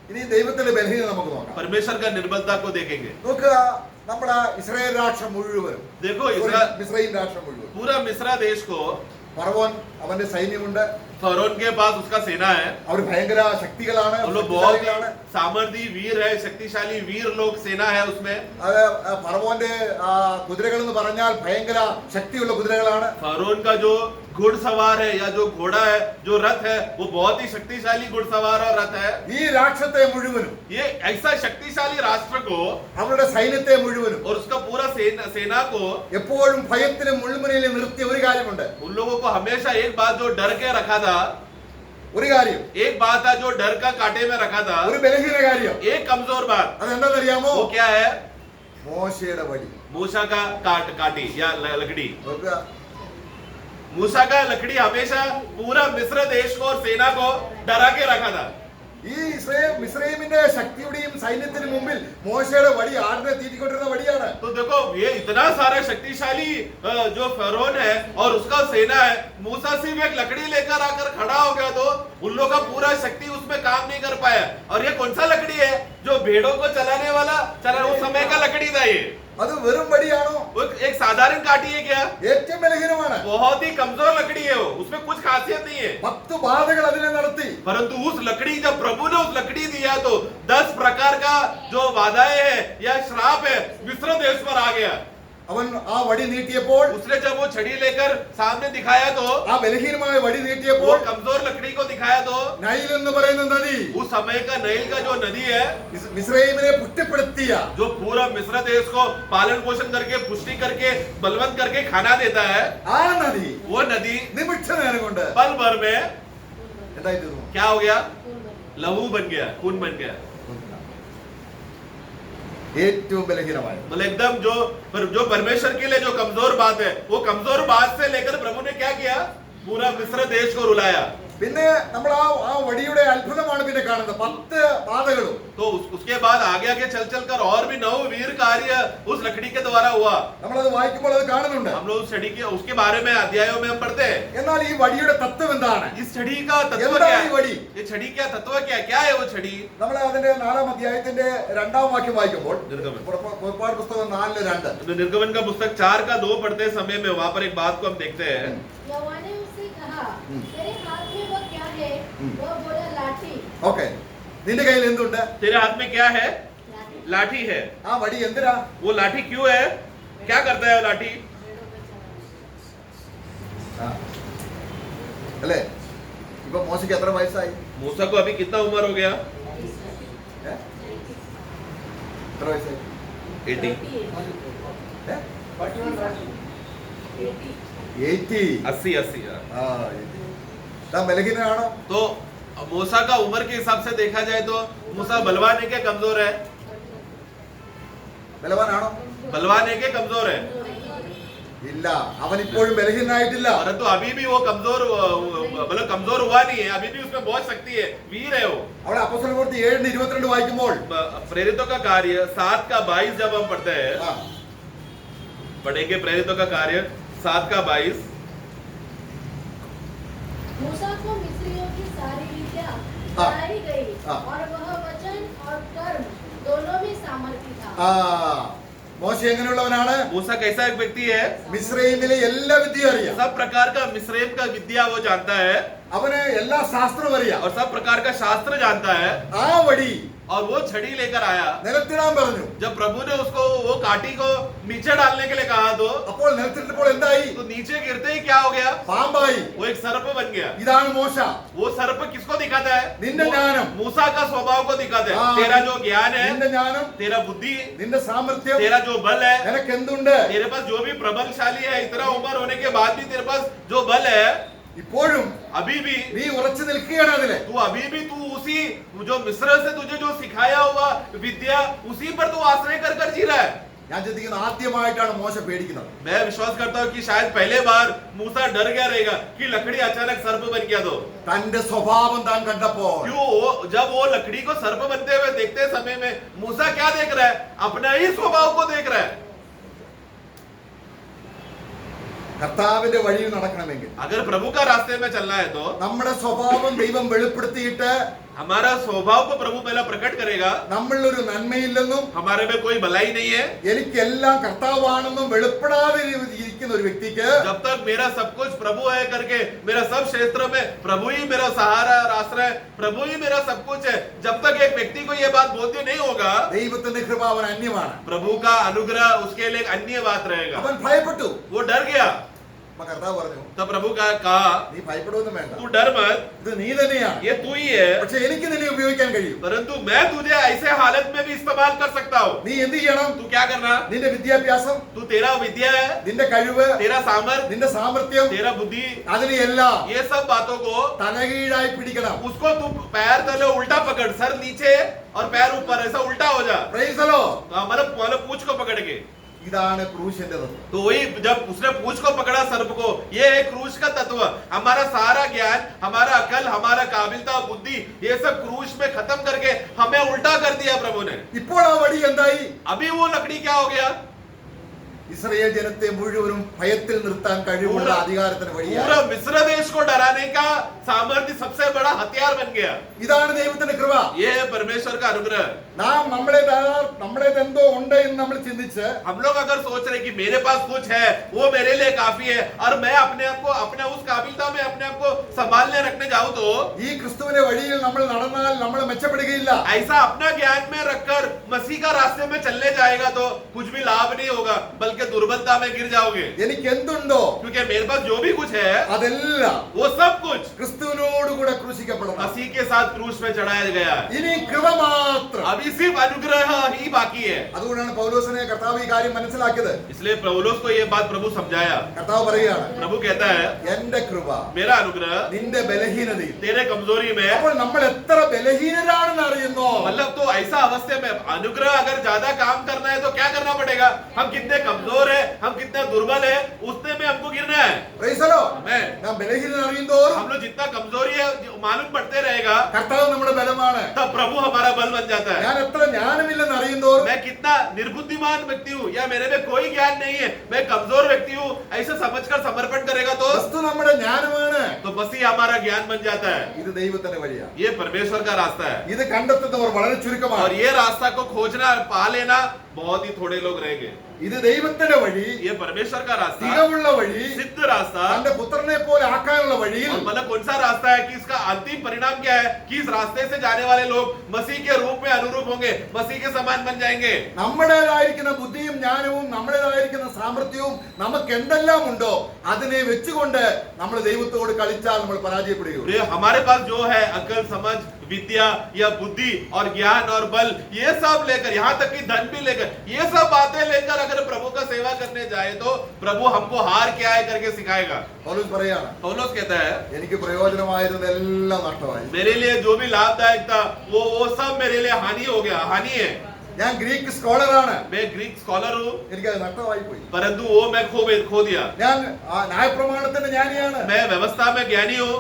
ഇനി ദൈവത്തിന്റെ ബലഹീനത നമുക്ക് നോക്കാം. परमेश्वर का निर्बलता को देखेंगे। നോക്കുക, നമ്മുടെ ഇസ്രായേൽ രാഷ്ട്രം മുഴുവനും, देखो മിസ്രയീം രാഷ്ട്രം മുഴുവൻ, पूरा मिस्र देश को ഫറവോൻ അവന്റെ സൈന്യമുണ്ട്, फरोन के पास उसका सेना है, അവർ ഭയങ്കര ശക്തികളാണ്, वो लोग बहुत ही ശക്തിശാലികളാണ്. सामर्थी वीर है, शक्तिशाली वीर लोग सेना है उसमें। അത് ഫറവോന്റെ കുതിരകൾ എന്ന് പറഞ്ഞാൽ ഭയങ്കര ശക്തിയുള്ള കുതിരകളാണ്. फरोन का जो घुड़सवार है या जो घोड़ा है, जो रथ है, वो बहुत ही शक्तिशाली घुड़सवार और रथ है। ഈ രാഷ്ട്രത്തെ മുഴുവനും, ये ऐसा शक्तिशाली राष्ट्र को അവരുടെ സൈന്യത്തെ മുഴുവനും और उसका पूरा सेना को എപ്പോഴും ഭയത്തിലും മുൾമുനയിലും നിർത്തിയ ഒരു കാര്യമുണ്ട്. उन लोगों को हमेशा एक बात जो डर के रखा था, ഒരു കാര്യം, एक बात था जो डर का कांटे में रखा था, ഒരു ബലഹീന കാര്യം. एक कमजोर बात। അതെന്താണെന്നറിയാമോ? वो क्या है? മോശയുടെ വടി. मूसा का काटी या लकड़ी। നോക്കുക, मूसा का लकड़ी हमेशा पूरा मिस्र देश को और सेना को डरा के रखा था। ഈ മിസ്രൈമിന്റെ ശക്തിയുടെയും സൈന്യത്തിന് മുമ്പിൽ മോശയുടെ വടി ആടിനെ തീറ്റിക്കൊണ്ടിരുന്ന വടിയാണ്. तो देखो ये इतना सारा शक्तिशाली जो फरोन है और उसका सेना है, मूसा सिर्फ एक लकड़ी लेकर आकर खड़ा हो गया तो उन लोगों का पूरा शक्ति उसमें काम नहीं कर पाया। और ये कौन सा लकड़ी है? जो भेड़ों को चलाने वाला उस समय का लकड़ी था। ये അത് വെറും വടിയാണോ? एक साधारण काटी है क्या? ഏറ്റവും ബലഹീനമാണ്. बहुत ही कमजोर लकड़ी है वो, उसमें कुछ खासियत नहीं है। 10 ബാധകൾ അതിനെ നടത്തി. परंतु उस लकड़ी, जब प्रभु ने उस लकड़ी दिया तो 10 प्रकार का जो वादाएं है या श्राप है मिस्र देश पर आ गया। അവൻ ആ വടി നീട്ടിയപ്പോൾ, उसने जब वो छड़ी लेकर सामने दिखाया तो, ആ ബലഹീനമായ വടി वो നീട്ടിയപ്പോൾ कमजोर लकड़ी को दिखाया तो നൈൽ എന്ന് പറയുന്ന നദി उस समय का नैल का जो नदी है, മിസ്രൈമിനെ പുഷ്ടിപ്പെടുത്തിയ, जो पूरा मिस्र देश को पालन पोषण करके पुष्टि करके बलवंत करके खाना देता है, ആ നദി वो नदी നിമിഷ നേരം കൊണ്ട് पल भर में എന്തായി തീർന്നു? क्या हो गया? लहू बन गया, खून बन गया। ഏറ്റവും ബലഹീനമായ, मतलब एकदम जो परमेश्वर के लिए जो कमजोर बात है, वो कमजोर बात से लेकर प्रभु ने क्या किया? पूरा मिस्र देश को रुलाया। പിന്നെ നമ്മൾ ആ വടിയുടെ അത്ഭുതമാണ് പിന്നെ കാണുന്നത്. 10 പാതകളും. तो उसके बाद आगे आगे चल चल कर और भी 9 वीर कार्य उस लकड़ी के द्वारा हुआ। നമ്മളത് വായിക്കുമ്പോൾ അത് കാണുന്നുണ്ട്. हम लोग उस छड़ी के उसके बारे में अध्यायों में हम पढ़ते हैं। എന്നാൽ ഈ വടിയുടെ തത്വം എന്താണ്? इस छड़ी का तत्व എന്താണ് क्या ഈ है? വടി? ये छड़ी क्या तत्व क्या है? वो छड़ी നമ്മൾ അതിന്റെ 4-ാം അധ്യായത്തിന്റെ 2-ാം വാക്യം വായിക്കുമ്പോൾ, निर्गमन പുറപ്പാട് പുസ്തകം 4:2, निर्गमन का पुस्तक 4:2 पढ़ते समय में वहां पर एक बात को हम देखते हैं। यहोवा ने उससे कहा, तेरे हाथ में वह क्या है? वह बोला, लाठी। ഓക്കെ, നിന്റെ കയ്യിൽ എന്തുണ്ട്? तेरे हाथ में क्या है? लाठी। लाठी है। ആ വടി എന്തിനാ? वो लाठी क्यों है? क्या करता है वो लाठी? ആ, അല്ലേ? ഇപ്പൊ മോശയ്ക്ക് എത്ര വയസ്സായി? मूसा को अभी कितना उम्र हो गया? ഏ? എത്ര വയസ്സായി? 80 ഏ? 80. 80 ആ, 80. താൻ ബലഹീനനാണോ? तो मूसा का उम्र के हिसाब से देखा जाए तो मूसा बलवान है क्या कमजोर है? ബലവാനാണോ? बलवान है क्या कमजोर है? ഇല്ല, അവൻ ഇപ്പോഴും ബലഹീനായിട്ടില്ല. परंतु अभी भी वो कमजोर मतलब कमजोर हुआ नहीं है। अभी भी उसमें बहुत शक्ति है, वीर है वो। അവിടെ അപ്പോസ്തലപ്രവൃത്തി 7:22 വായിക്കുമ്പോൾ, प्रेरितों का कार्य 7:22 जब हम पढ़ते हैं, ആ, पढ़ेंगे प्रेरितों का कार्य 7:22। मूसा को मिस्रियों की सारी विद्या हाँ। बताई गई हाँ। और वह वचन और कर्म दोनों में सामर्थ्य था। ആ, മോശ എങ്ങനെയുള്ളവനാണ്? मूसा कैसा एक व्यक्ति है? മിസ്രൈമിലെ എല്ലാ വിദ്യയും അറിയാം. सब प्रकार का मिस्रैम का विद्या वो जानता है അവന് എല്ലാ ശാസ്ത്രവും അറിയാം. और सब प्रकार का शास्त्र जानता है। ആ വടി और वो छड़ी लेकर आया। നിലത്തിടാൻ പറഞ്ഞു. जब प्रभु ने उसको वो काटी को नीचे डालने के लिए कहा तो അപ്പോൾ നിലത്തിട്ടപ്പോൾ എന്തായി? नीचे गिरते ही क्या हो गया? പാമ്പായി. वो एक सर्प बन गया। ഇതാണ് മോശ. वो सर्प किसको दिखाता है? നിന്റെ ജ്ഞാനം, मूसा का स्वभाव को दिखाता है। हाँ। तेरा जो ज्ञान है, നിന്റെ ജ്ഞാനം, तेरा बुद्धि, നിന്റെ സാമർത്ഥ്യം, तेरा जो बल है, നിനക്ക് എന്തുണ്ട്? तेरे पास जो भी प्रबलशाली है, इतना उम्र होने के बाद भी तेरे पास जो बल है, ഇപ്പോഴും अभी भी നീ ഉറച്ചു നിൽക്കുകയാണ് അതിലെ. तू अभी भी तू उसी जो मिस्र से तुझे जो सिखाया हुआ विद्या उसी पर तू आश्रय कर कर जी रहा है। ഞാൻ ചിന്തിക്കുന്ന ആദ്യമായിട്ടാണ് മോശ പേടിക്കുന്നത്. मैं विश्वास करता हूँ कि शायद पहले बार मूसा डर गया रहेगा कि लकड़ी अचानक सर्प बन गया तो തന്റെ സ്വഭാവം താൻ കണ്ടപ്പോൾ क्यों जब वो लकड़ी को सर्प बनते हुए देखते समय में मूसा क्या देख रहा है? अपना ही स्वभाव को देख रहा है. കർത്താവിന്റെ വഴിയിൽ നടക്കണമെങ്കിൽ अगर प्रभु का रास्ते में चलना है तो നമ്മുടെ സ്വഭാവം ദൈവം വെളിപ്പെടുത്തിയിട്ട് हमारा स्वभाव को प्रभु पहला प्रकट करेगा. നമ്മളിലൊരു നന്മയില്ലെന്നും हमारे में कोई भलाई नहीं है. എനിക്കെല്ലാം കർത്താവാണെന്നും വെളിപ്പെടാതെ ഇരിക്കുന്ന ഒരു വ്യക്തിക്ക് जब तक मेरा सब कुछ प्रभु है करके मेरा सब क्षेत्र में प्रभु ही मेरा सहारा आश्रय, प्रभु ही मेरा सब कुछ है, जब तक एक व्यक्ति को ये बात बोलते नहीं होगा ദൈവത്തിന്റെ കൃപ അവൻ അന്യമാണ്. प्रभु का अनुग्रह उसके लिए एक अन्य बात रहेगा. അവൻ ഭയപ്പെട്ടു. वो डर गया. അപ്പൊ കർത്താവ് പറഞ്ഞു, तब प्रभु का कहा നീ ഭയപ്പെടുവൊന്നും വേണ്ട, तू डर मत, ഇത് നീ തന്നെയാണ്. ये तू ही है, പക്ഷെ എനിക്ക് നിന്നെ ഉപയോഗിക്കാൻ കഴിയും. परंतु मैं तुझे ऐसे हालत में भी इस्तेमाल कर सकता हूँ. നീ എന്ത് ചെയ്യണം? तू क्या करना? നിന്റെ വിദ്യാഭ്യാസം, तू तेरा विद्या है, നിന്റെ കഴിവ്, तेरा सामर्थ्य, നിന്റെ സാമർത്ഥ്യം, तेरा बुद्धि, അതിനെ എല്ലാം ये सब बातों को തലകീഴായി പിടിക്കണം. उसको तू पैर तले उल्टा पकड़, सर नीचे और पैर ऊपर, ऐसा उल्टा हो जा. Praise the Lord. मतलब पूंछ को पकड़ के. ഇതാണ് ക്രൂശിന്റെ തത്വം. तो वही जब उसने पूंछ को पकड़ा सर्प को, ये है क्रूस का तत्व. हमारा सारा ज्ञान, हमारा अकल, हमारा काबिलता, बुद्धि, ये सब क्रूस में खत्म करके हमें उल्टा कर दिया प्रभु ने. ഇപ്പോൾ ആ വടി എന്തായി? अभी वो लकड़ी क्या हो गया? ഇസ്രായേൽ ജനത്തെ മുഴുവനും ഭയത്തിൽ നിർത്താൻ കഴിവുള്ള അധികാരത്തിന് വഴിയായി. पूरा मिस्र देश को डराने का सामर्थ्य सबसे बड़ा हथियार बन गया. ഇതാണ് ദൈവത്തിന്റെ കൃപ. ये है परमेश्वर का अनुग्रह. നാം നമ്മുടേത് എന്തോ ഉണ്ട് എന്ന് നമ്മൾ ചിന്തിച്ച് हम लोग अगर सोच रहे कि मेरे पास कुछ है, वो मेरे लिए काफी है, और मैं अपने आप को अपने उस काबिलता में अपने आप को संभालने रखने जाऊं तो ഈ ക്രിസ്തുവിന്റെ വഴിയിൽ നമ്മൾ നടന്നാൽ നമ്മൾ മെച്ചപ്പെടുകയില്ല. ऐसा अपना ज्ञान में रखकर मसीह का रास्ते में चलने जाएगा तो कुछ भी लाभ नहीं होगा, बल्कि दुर्बलता में गिर जाओगे. എനിക്ക് എന്തുണ്ടോ क्योंकि मेरे पास जो भी कुछ है അതെല്ലാം वो सब कुछ ക്രിസ്തുവിനോടുകൂടെ ക്രൂശിക്കപ്പെടണം. मसीह के साथ क्रूस में चढ़ाया गया है. ഇനി കൃപ മാത്രം. अभी सिर्फ अनुग्रह ही बाकी है. അതുകൊണ്ടാണ് പൗലോസിനെ കർത്താവ് ഈ കാര്യം മനസ്സിലാക്കിയത്. इसलिए पौलुस को ये बात प्रभु समझाया. കർത്താവ് പറയുകയാണ്, प्रभु कहता है എന്റെ കൃപ मेरा अनुग्रह നിന്റെ ബലഹീനതയിൽ. तेरे कमजोरी में. അപ്പോൾ നമ്മൾ എത്ര ബലഹീനരാണെന്ന് അറിയുന്നോ? मतलब तो ऐसा अवस्था में अनुग्रह अगर ज्यादा काम करना है तो क्या करना पड़ेगा? हम कितने कमजोर है, हम कितने दुर्बल है, उतने में हमको गिरना है. Praise the Lord. मैं നാം ബലഹീനൻ അറിയുന്തോറും हम लोग जितना कमजोरी है मालूम पड़ते रहेगा, കർത്താവ് നമ്മുടെ ബലമാണ്. तब प्रभु हमारा बल बन जाता है. ഞാൻ എത്ര ജ്ഞാനമില്ലെന്ന് അറിയുന്തോറും मैं कितना निर्बुद्धिमान व्यक्ति हूँ या मेरे में कोई ज्ञान नहीं है, मैं कमजोर व्यक्ति हूँ, ऐसा समझकर समर्पण करेगा तो ക്രിസ്തു നമ്മുടെ ജ്ഞാനമാണ്. मसीह हमारा ज्ञान बन जाता है. ഇത് ദൈവത്തിന്റെ വഴിയാണ്. ये परमेश्वर का रास्ता है. ഇത് കണ്ടെത്തുന്നവർ വളരെ और ചുരുക്കമാണ്. ये रास्ता को खोजना पा लेना बहुत ही थोड़े लोग रहेंगे. ഇത് ദൈവത്തിന്റെ വഴി, ये परमेश्वर का रास्ता, തികവുള്ള വഴി, सिद्ध रास्ता. തന്റെ പുത്രനെ പോലെ ആക്കാനുള്ള വഴിയിൽ और मतलब कौन सा रास्ता है कि इसका अंतिम परिणाम क्या है कि इस रास्ते से जाने वाले लोग मसीह के रूप में अनुरूप होंगे, मसीह के समान बन जाएंगे. നമ്മുടേതായിരിക്കുന്ന ബുദ്ധിയും ജ്ഞാനവും നമ്മുടേതായിരിക്കുന്ന സാമർത്ഥ്യവും നമുക്ക് എന്തെല്ലാം ഉണ്ടോ അതിനെ വെച്ചുകൊണ്ട് നമ്മൾ ദൈവത്തോട് കളിച്ചാൽ നമ്മൾ പരാജയപ്പെടുകയുള്ളൂ. ये हमारे पास जो है अकल, समझ, विद्या या बुद्धि और ज्ञान और बल, ये सब लेकर, यहाँ तक कि धन भी लेकर, ये सब बातें लेकर अगर प्रभु का सेवा करने जाए तो प्रभु हमको हार क्या है करके सिखाएगा. പൗലോസ് പറയാണ്, पौलुस कहता है എനിക്ക് പ്രയോജനമായിരുന്നതെല്ലാം നഷ്ടമായി. मेरे लिए जो भी लाभदायक था वो सब मेरे लिए हानि हो गया, हानि है. ഞാൻ ഗ്രീക്ക് സ്കോളറാണ്, मैं ग्रीक स्कॉलर हूँ, എനിക്കത് നഷ്ടമായി പോയി. परंतु वो मैं खो दिया. ഞാൻ ന്യായപ്രമാണത്തിന്റെ ജ്ഞാനിയാണ്, मैं व्यवस्था में ज्ञानी हूँ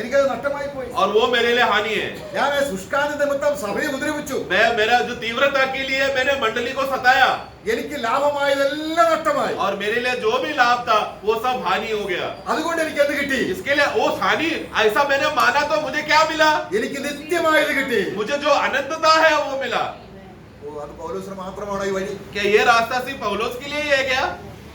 എനിക്കത് നഷ്ടമായി പോയി. और वो मेरे लिए हानि है. ഞാൻ ശുഷ്കാന്തി നിമിത്തം സഭയെ ഉപദ്രവിച്ചു, मेरा जो तीव्रता के लिए मैंने मंडली को सताया എനിക്ക് ലാഭമായതെല്ലാം നഷ്ടമായി. और मेरे लिए जो भी लाभ था वो सब हानि हो गया. അതുകൊണ്ട് എനിക്ക് എന്ത് കിട്ടി? इसके लिए वो हानि ऐसा मैंने माना तो मुझे क्या मिला? എനിക്ക് നിത്യമായത് കിട്ടി. मुझे जो अनंतता है वो मिला. ഓ, അത് പൗലോസിന് മാത്രമാണോ ഈ വഴി? क्या ये रास्ता सिर्फ पौलुस के लिए ही है क्या?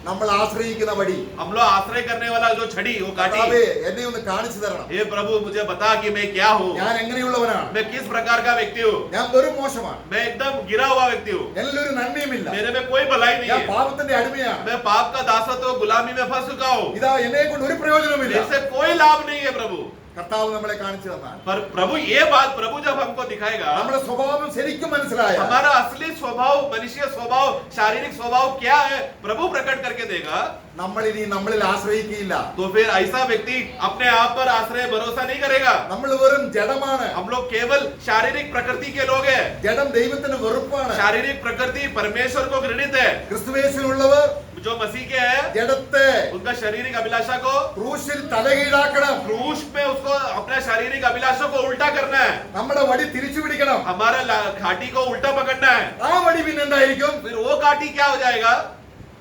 നമ്മൾ ആശ്രയിക്കുന്ന വഴി. हम लोग आश्रय करने वाला जो छड़ी वो काटी. കർത്താവേ, എന്നെ ഒന്ന് കാണിച്ചു തരണം. हे प्रभु मुझे बता कि मैं क्या हूँ, ഞാൻ എങ്ങനെയുള്ളവനാണ്? मैं किस प्रकार का व्यक्ति हूँ. ഞാൻ വെറും മോശമാണ്, मैं एकदम गिरा हुआ व्यक्ति हूँ, എന്നിലൊരു നന്മയുമില്ല, मेरे में कोई भलाई नहीं ഞാൻ है, പാപത്തിന്റെ അടിമയാണ്. मैं पाप का दासत्व गुलामी में फंस चुका हूँ, ഇതാ എന്നെ കൊണ്ട് ഒരു പ്രയോജനവുമില്ല. इससे कोई लाभ नहीं है प्रभु. കർത്താവ് നമ്മളെ കാണിച്ചു തന്നാൽ पर प्रभु ये बात प्रभु जब हमको दिखाएगा, നമ്മുടെ സ്വഭാവം ശരിക്കും മനസ്സിലായ हमारा असली स्वभाव, मनुष्य स्वभाव, शारीरिक स्वभाव क्या है, प्रभु प्रकट करके देगा, നമ്മൾ ഇനി നമ്മളിൽ ആശ്രയിക്കില്ല. तो फिर ऐसा व्यक्ति अपने आप पर आश्रय भरोसा नहीं करेगा. നമ്മൾ വെറും ജഡമാണ്. हम लोग केवल शारीरिक प्रकृति के लोग हैं. ജഡം ദൈവത്തിന് വെറുപ്പാണ്. शारीरिक प्रकृति परमेश्वर को घृणित है. ക്രിസ്തുയേശുവിലുള്ളവർ जो मसीह के हैं, ജഡത്തെ उनका शारीरिक अभिलाषा को ക്രൂശിൽ തലകീഴാക്കണം. क्रूस पे उसको अपना शारीरिक अभिलाषा को उल्टा करना है. നമ്മുടെ വടി തിരിച്ചു പിടിക്കണം. हमारा घाटी को उल्टा पकड़ना है. ആ വടി പിന്നെ എന്തായിരിക്കും? फिर वो काटी क्या हो जाएगा?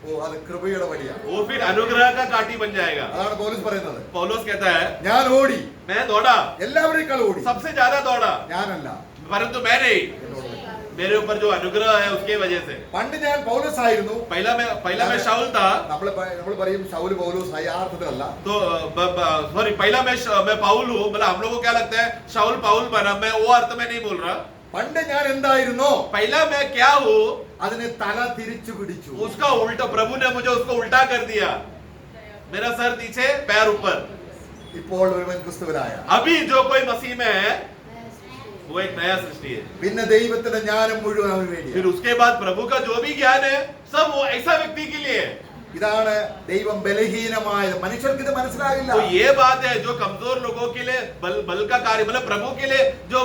ഓ അത് കൃപയുടെ വടിയാണ്. वो फिर अनुग्रह का काटी बन जाएगा. അതാണ് പൗലോസ് പറയുന്നത്. पौलुस कहता है, ഞാൻ ഓടി, मैं दौड़ा, എല്ലാവരേക്കാൾ ഓടി, सबसे ज्यादा दौड़ा, ഞാനല്ല, परंतु मैं नहीं, എന്നോട്. मेरे ऊपर जो अनुग्रह है उसके वजह से. പണ്ട് ഞാൻ പൗലോസ് ആയിരുന്നു. पहला मैं शाऊल था, നമ്മൾ പറയും ശൗൽ പൗലോസ് ആയി, ആ അർത്ഥത്തിലല്ല. तो सॉरी पहला मैं पाउल हूँ, मतलब हम लोग को क्या लगता है शाऊल पाउल बना, मैं वो अर्थ में नहीं बोल रहा. പണ്ട് ഞാൻ എന്തായിരുന്നോ पहला मैं क्या हूँ അതിനെ തല തിരിച്ചു പിടിച്ചു. उसका उल्टा, प्रभु ने मुझे उसको उल्टा कर दिया. मेरा सर नीचे पैर ऊपर. ഇപ്പോൾ ഒരുവൻ ക്രിസ്തുവിലായ अभी जो कोई मसीह में है वो एक नया सृष्टि है. പിന്നെ ദൈവത്തിന്റെ ജ്ഞാനം മുഴുവൻ അവന് फिर വേണ്ടിയാണ്. उसके बाद प्रभु का जो भी ज्ञान है सब वो ऐसा व्यक्ति के लिए है. ഇതാണ് ദൈവം ബലഹീനമായത്. മനുഷ്യർക്ക് ഇത് മനസ്സിലാകില്ല. तो ये बात है जो कमजोर लोगों के लिए बल का कार्य, मतलब प्रभु के लिए जो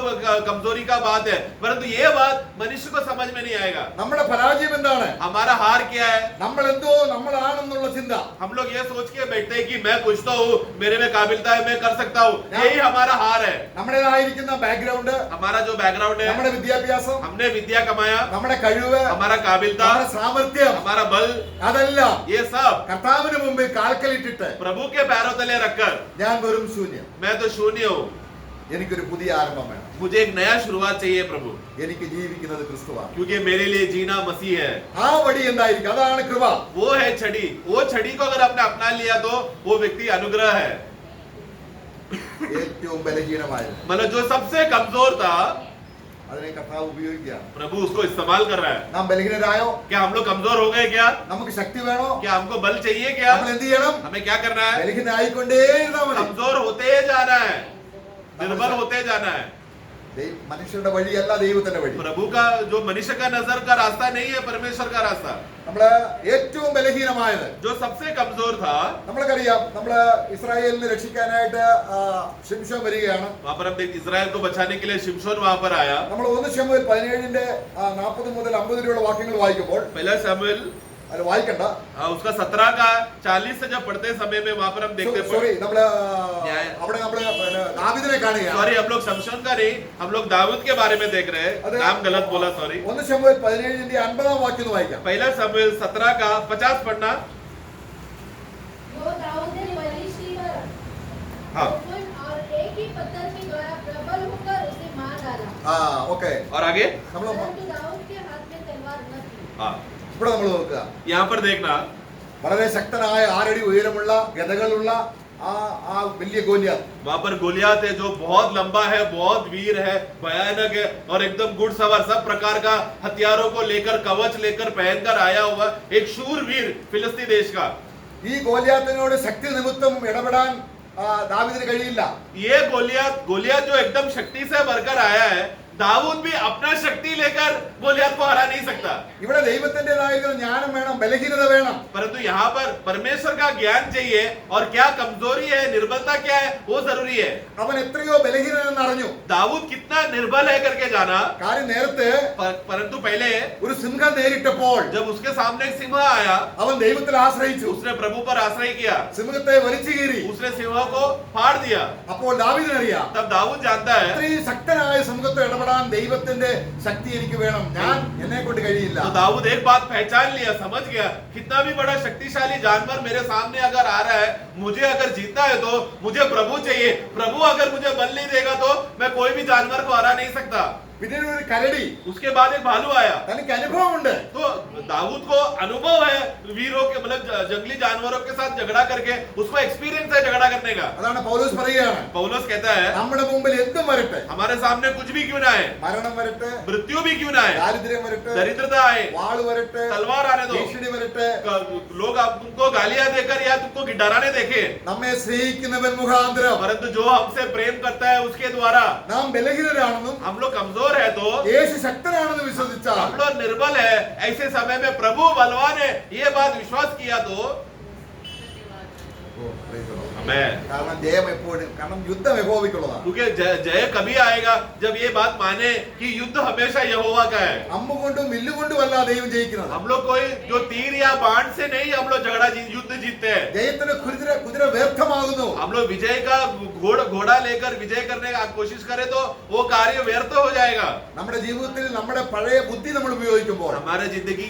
कमजोरी का बात है, परंतु ये बात मनुष्य को समझ में नहीं आएगा. നമ്മുടെ പരാജയം എന്താണ്? हमारा हार क्या है? നമ്മൾ എന്തോ നമ്മളാണെന്നുള്ള ചിന്ത. हम लोग ये सोच के बैठते हैं कि मैं कुछ तो हूँ, मेरे में काबिलियत है, मैं कर सकता हूँ. यही हमारा हार है. നമ്മുടേതായിരിക്കുന്ന ബാക്ക്ഗ്രൗണ്ട്, हमारा जो बैकग्राउंड है, നമ്മുടെ വിദ്യാഭ്യാസം, हमने विद्या कमाया, നമ്മുടെ കഴിവ്, हमारा काबिलियता, നമ്മുടെ സാമർത്ഥ്യം, हमारा बल, അതെല്ലാം ये सब കർത്താവിന് മുമ്പിൽ കാൽക്കലിട്ടിട്ട് प्रभु के पैरों तले रखकर ഞാൻ വെറും ശൂന്യം, मैं तो शून्य हूँ, എനിക്കൊരു പുതിയ ആരംഭം വേണം, मुझे एक नया शुरुआत चाहिए प्रभु, എനിക്ക് ജീവിക്കുന്നത് ക്രിസ്തുവാണ്. क्योंकि मेरे लिए जीना मसीह है. ആ വടി എന്തായിരിക്കും? അതാണ് കൃപ. वो है छड़ी. वो छड़ी को अगर आपने अपना लिया तो वो व्यक्ति अनुग्रह है. ഏറ്റവും ബലഹീനമായത് मतलब जो सबसे कमजोर था അതിനെ കർത്താവ് ഉപയോഗിക്കുക. प्रभु उसको इस्तेमाल कर रहा है. നാം ബലഹീനരായോ? क्या हम लोग कमजोर हो गए क्या? നമുക്ക് ശക്തി വേണോ? क्या हमको बल चाहिए क्या? നമ്മൾ എന്ത് ചെയ്യണം? हमें क्या करना है? ബലഹീനായിക്കൊണ്ടേ ഇരുന്നാ മതി. कमजोर होते जाना है, निर्बल होते जाना है. മനുഷ്യരുടെ വഴിയല്ല ദൈവത്തിന്റെ വഴി. प्रभु का जो मनुष्य का नजर का रास्ता नहीं है, परमेश्वर का रास्ता. നമ്മള് ഏറ്റവും ബലഹീനമായത്, जो सबसे कमजोर था, നമ്മൾക്കറിയാം, നമ്മള് ഇസ്രായേലിനെ രക്ഷിക്കാനായിട്ട് ശിംശോൻ വരികയാണ്. वहां पर हम देखते इजराइल को बचाने के लिए शिमशोन वहां पर आया. നമ്മൾ 1 ശമൂവേൽ 17 40 മുതൽ 50 വരെയുള്ള വാക്യങ്ങൾ വായിക്കുമ്പോൾ, पहला शमूएल അത് വായിക്കണ്ട, उसका 17 का 40 से जब पढ़ते समय में वहां पर हम देखते സോറി, നമ്മള് ന്യായ. അവിടെ നമ്മള് ദാവീദിനെ കാണുകയാണ്. सॉरी हम लोग शमशोन का नहीं, हम लोग दाऊद के बारे में देख रहे हैं. नाम गलत बोला, सॉरी. 1 ശമൂവേൽ 17 50 വാക്യം ഒന്ന് വായിക്കാം. पहला शमूएल 17 का 50 पढ़ना. वो दाऊद ने बलिष्ठी हाँ. और एक ही पत्थर के द्वारा प्रबल होकर उसे मार डाला. ഓക്കെ, और आगे നമ്മള് परंतु दाऊद के हाथ में तलवार न थी. हाँ, ഇവിടെ നമ്മൾ നോക്കുക, यहाँ पर देखना. വളരെ ശക്തനായ 6 അടി ഉയരമുള്ള ഗദകളുള്ള ആ വലിയ ഗോലിയാത്ത്. वहां पर गोलियात है जो बहुत लंबा है, बहुत वीर है, भयानक है और एकदम घुड़सवार, सब प्रकार का हथियारों को लेकर, कवच लेकर पहनकर आया हुआ एक शूरवीर फिलिस्ती देश का. ഈ ഗോലിയാത്തിനോട് ശക്തി നിമിത്തം ഇടപെടാൻ ദാവീദിന് കഴിയില്ല. ये गोलियात जो एकदम शक्ति से भरकर आया है, दाऊद भी अपना शक्ति लेकर गोलियात को हरा नहीं सकता. ഇവിടെ ദൈവത്തിന്റേതായിരിക്കുന്ന ജ്ഞാനം വേണം, ബലഹീനത വേണം. परंतु यहाँ पर परमेश्वर का ज्ञान चाहिए और क्या कमजोरी है, निर्बलता क्या है, वो जरूरी है. അവൻ എത്രയോ ബലഹീനനെന്ന് അറിഞ്ഞു. दाऊद कितना निर्बल है करके जाना. കാര്യം നേരത്തെ परंतु पहले ഒരു സിംഹം നേരിട്ടപ്പോൾ जब उसके सामने एक सिंह आया, അവൻ ദൈവത്തിൽ ആശ്രയിച്ചു. उसने प्रभु पर आश्रय किया, സിംഹത്തെ വലിച്ചു കീറി. उसने सिंह को फाड़ दिया. അപ്പോൾ ദാവീദിനറിയാം, तब दाऊद जानता है, ഇത്രയും ശക്തനായ സിംഹത്തെ ഇടപെടാൻ ദൈവത്തിന്റെ ശക്തി എനിക്ക് വേണം, ഞാൻ എന്നെ കൊണ്ട് കഴിയില്ല. तो दाऊद एक बात पहचान लिया, समझ गया, कितना भी बड़ा शक्तिशाली जानवर मेरे सामने अगर आ रहा है, मुझे अगर जीतना है तो मुझे प्रभु चाहिए. प्रभु अगर मुझे बल नहीं देगा तो मैं कोई भी जानवर को हरा नहीं सकता. പിന്നീട് ഒരു കരടി, उसके बाद एक भालू आया. തനിക്ക് അനുഭവമുണ്ട്. तो दाऊद को अनुभव है वीरों के मतलब जंगली जानवरों के साथ झगड़ा करके, उसको एक्सपीरियंस है झगड़ा करने का। അതാണ് പൗലോസ് പറയുകയാണ്, पौलुस कहता है നമ്മുടെ മുമ്പിൽ എന്തും വരട്ടെ, हमारे सामने कुछ भी क्यों ना आए, മരണം വരട്ടെ, मृत्यु भी क्यों ना आए, ദാരിദ്ര്യം വരട്ടെ, दरिद्रता आए, വാള് വരട്ടെ, तलवार आने दो, ഭീഷണി വരട്ടെ, लोग तुमको गालियां देकर या तुमको डराने देखे, നമ്മെ സ്നേഹിക്കുന്നവൻ മുഖാന്തരം परंतु जो हमसे प्रेम करता है उसके द्वारा നാം ബലഹീനരാണെന്നും हम लोग कमजोर है तो യേശു ശക്തനാണെന്ന് വിശ്വസിച്ചാൽ हम लोग निर्बल है, ऐसे समय में प्रभु बलवान है, ये बात विश्वास किया तो हमें, കാരണം ജയം എപ്പോഴും, കാരണം യുദ്ധം യഹോവയ്ക്കുള്ളതാണ്. क्योंकि जय कभी आएगा जब ये बात माने कि युद्ध हमेशा यहोवा का है। അമ്പ കൊണ്ടും വില്ലുകൊണ്ടും അല്ല ദൈവം ജയിക്കുന്നത്. हम लोग कोई जो तीर या बाण से नहीं हम लोग युद्ध जीतते हैं। ജയത്തിന് കുതിര വ്യർത്ഥമാകുന്നു. हम लोग विजय का घोड़ा लेकर विजय करने का कोशिश करें तो वो कार्य व्यर्थ हो जाएगा। നമ്മുടെ ജീവിതത്തിൽ നമ്മുടെ പഴയ ബുദ്ധി നമ്മൾ ഉപയോഗിക്കുമ്പോൾ, हमारे जिंदगी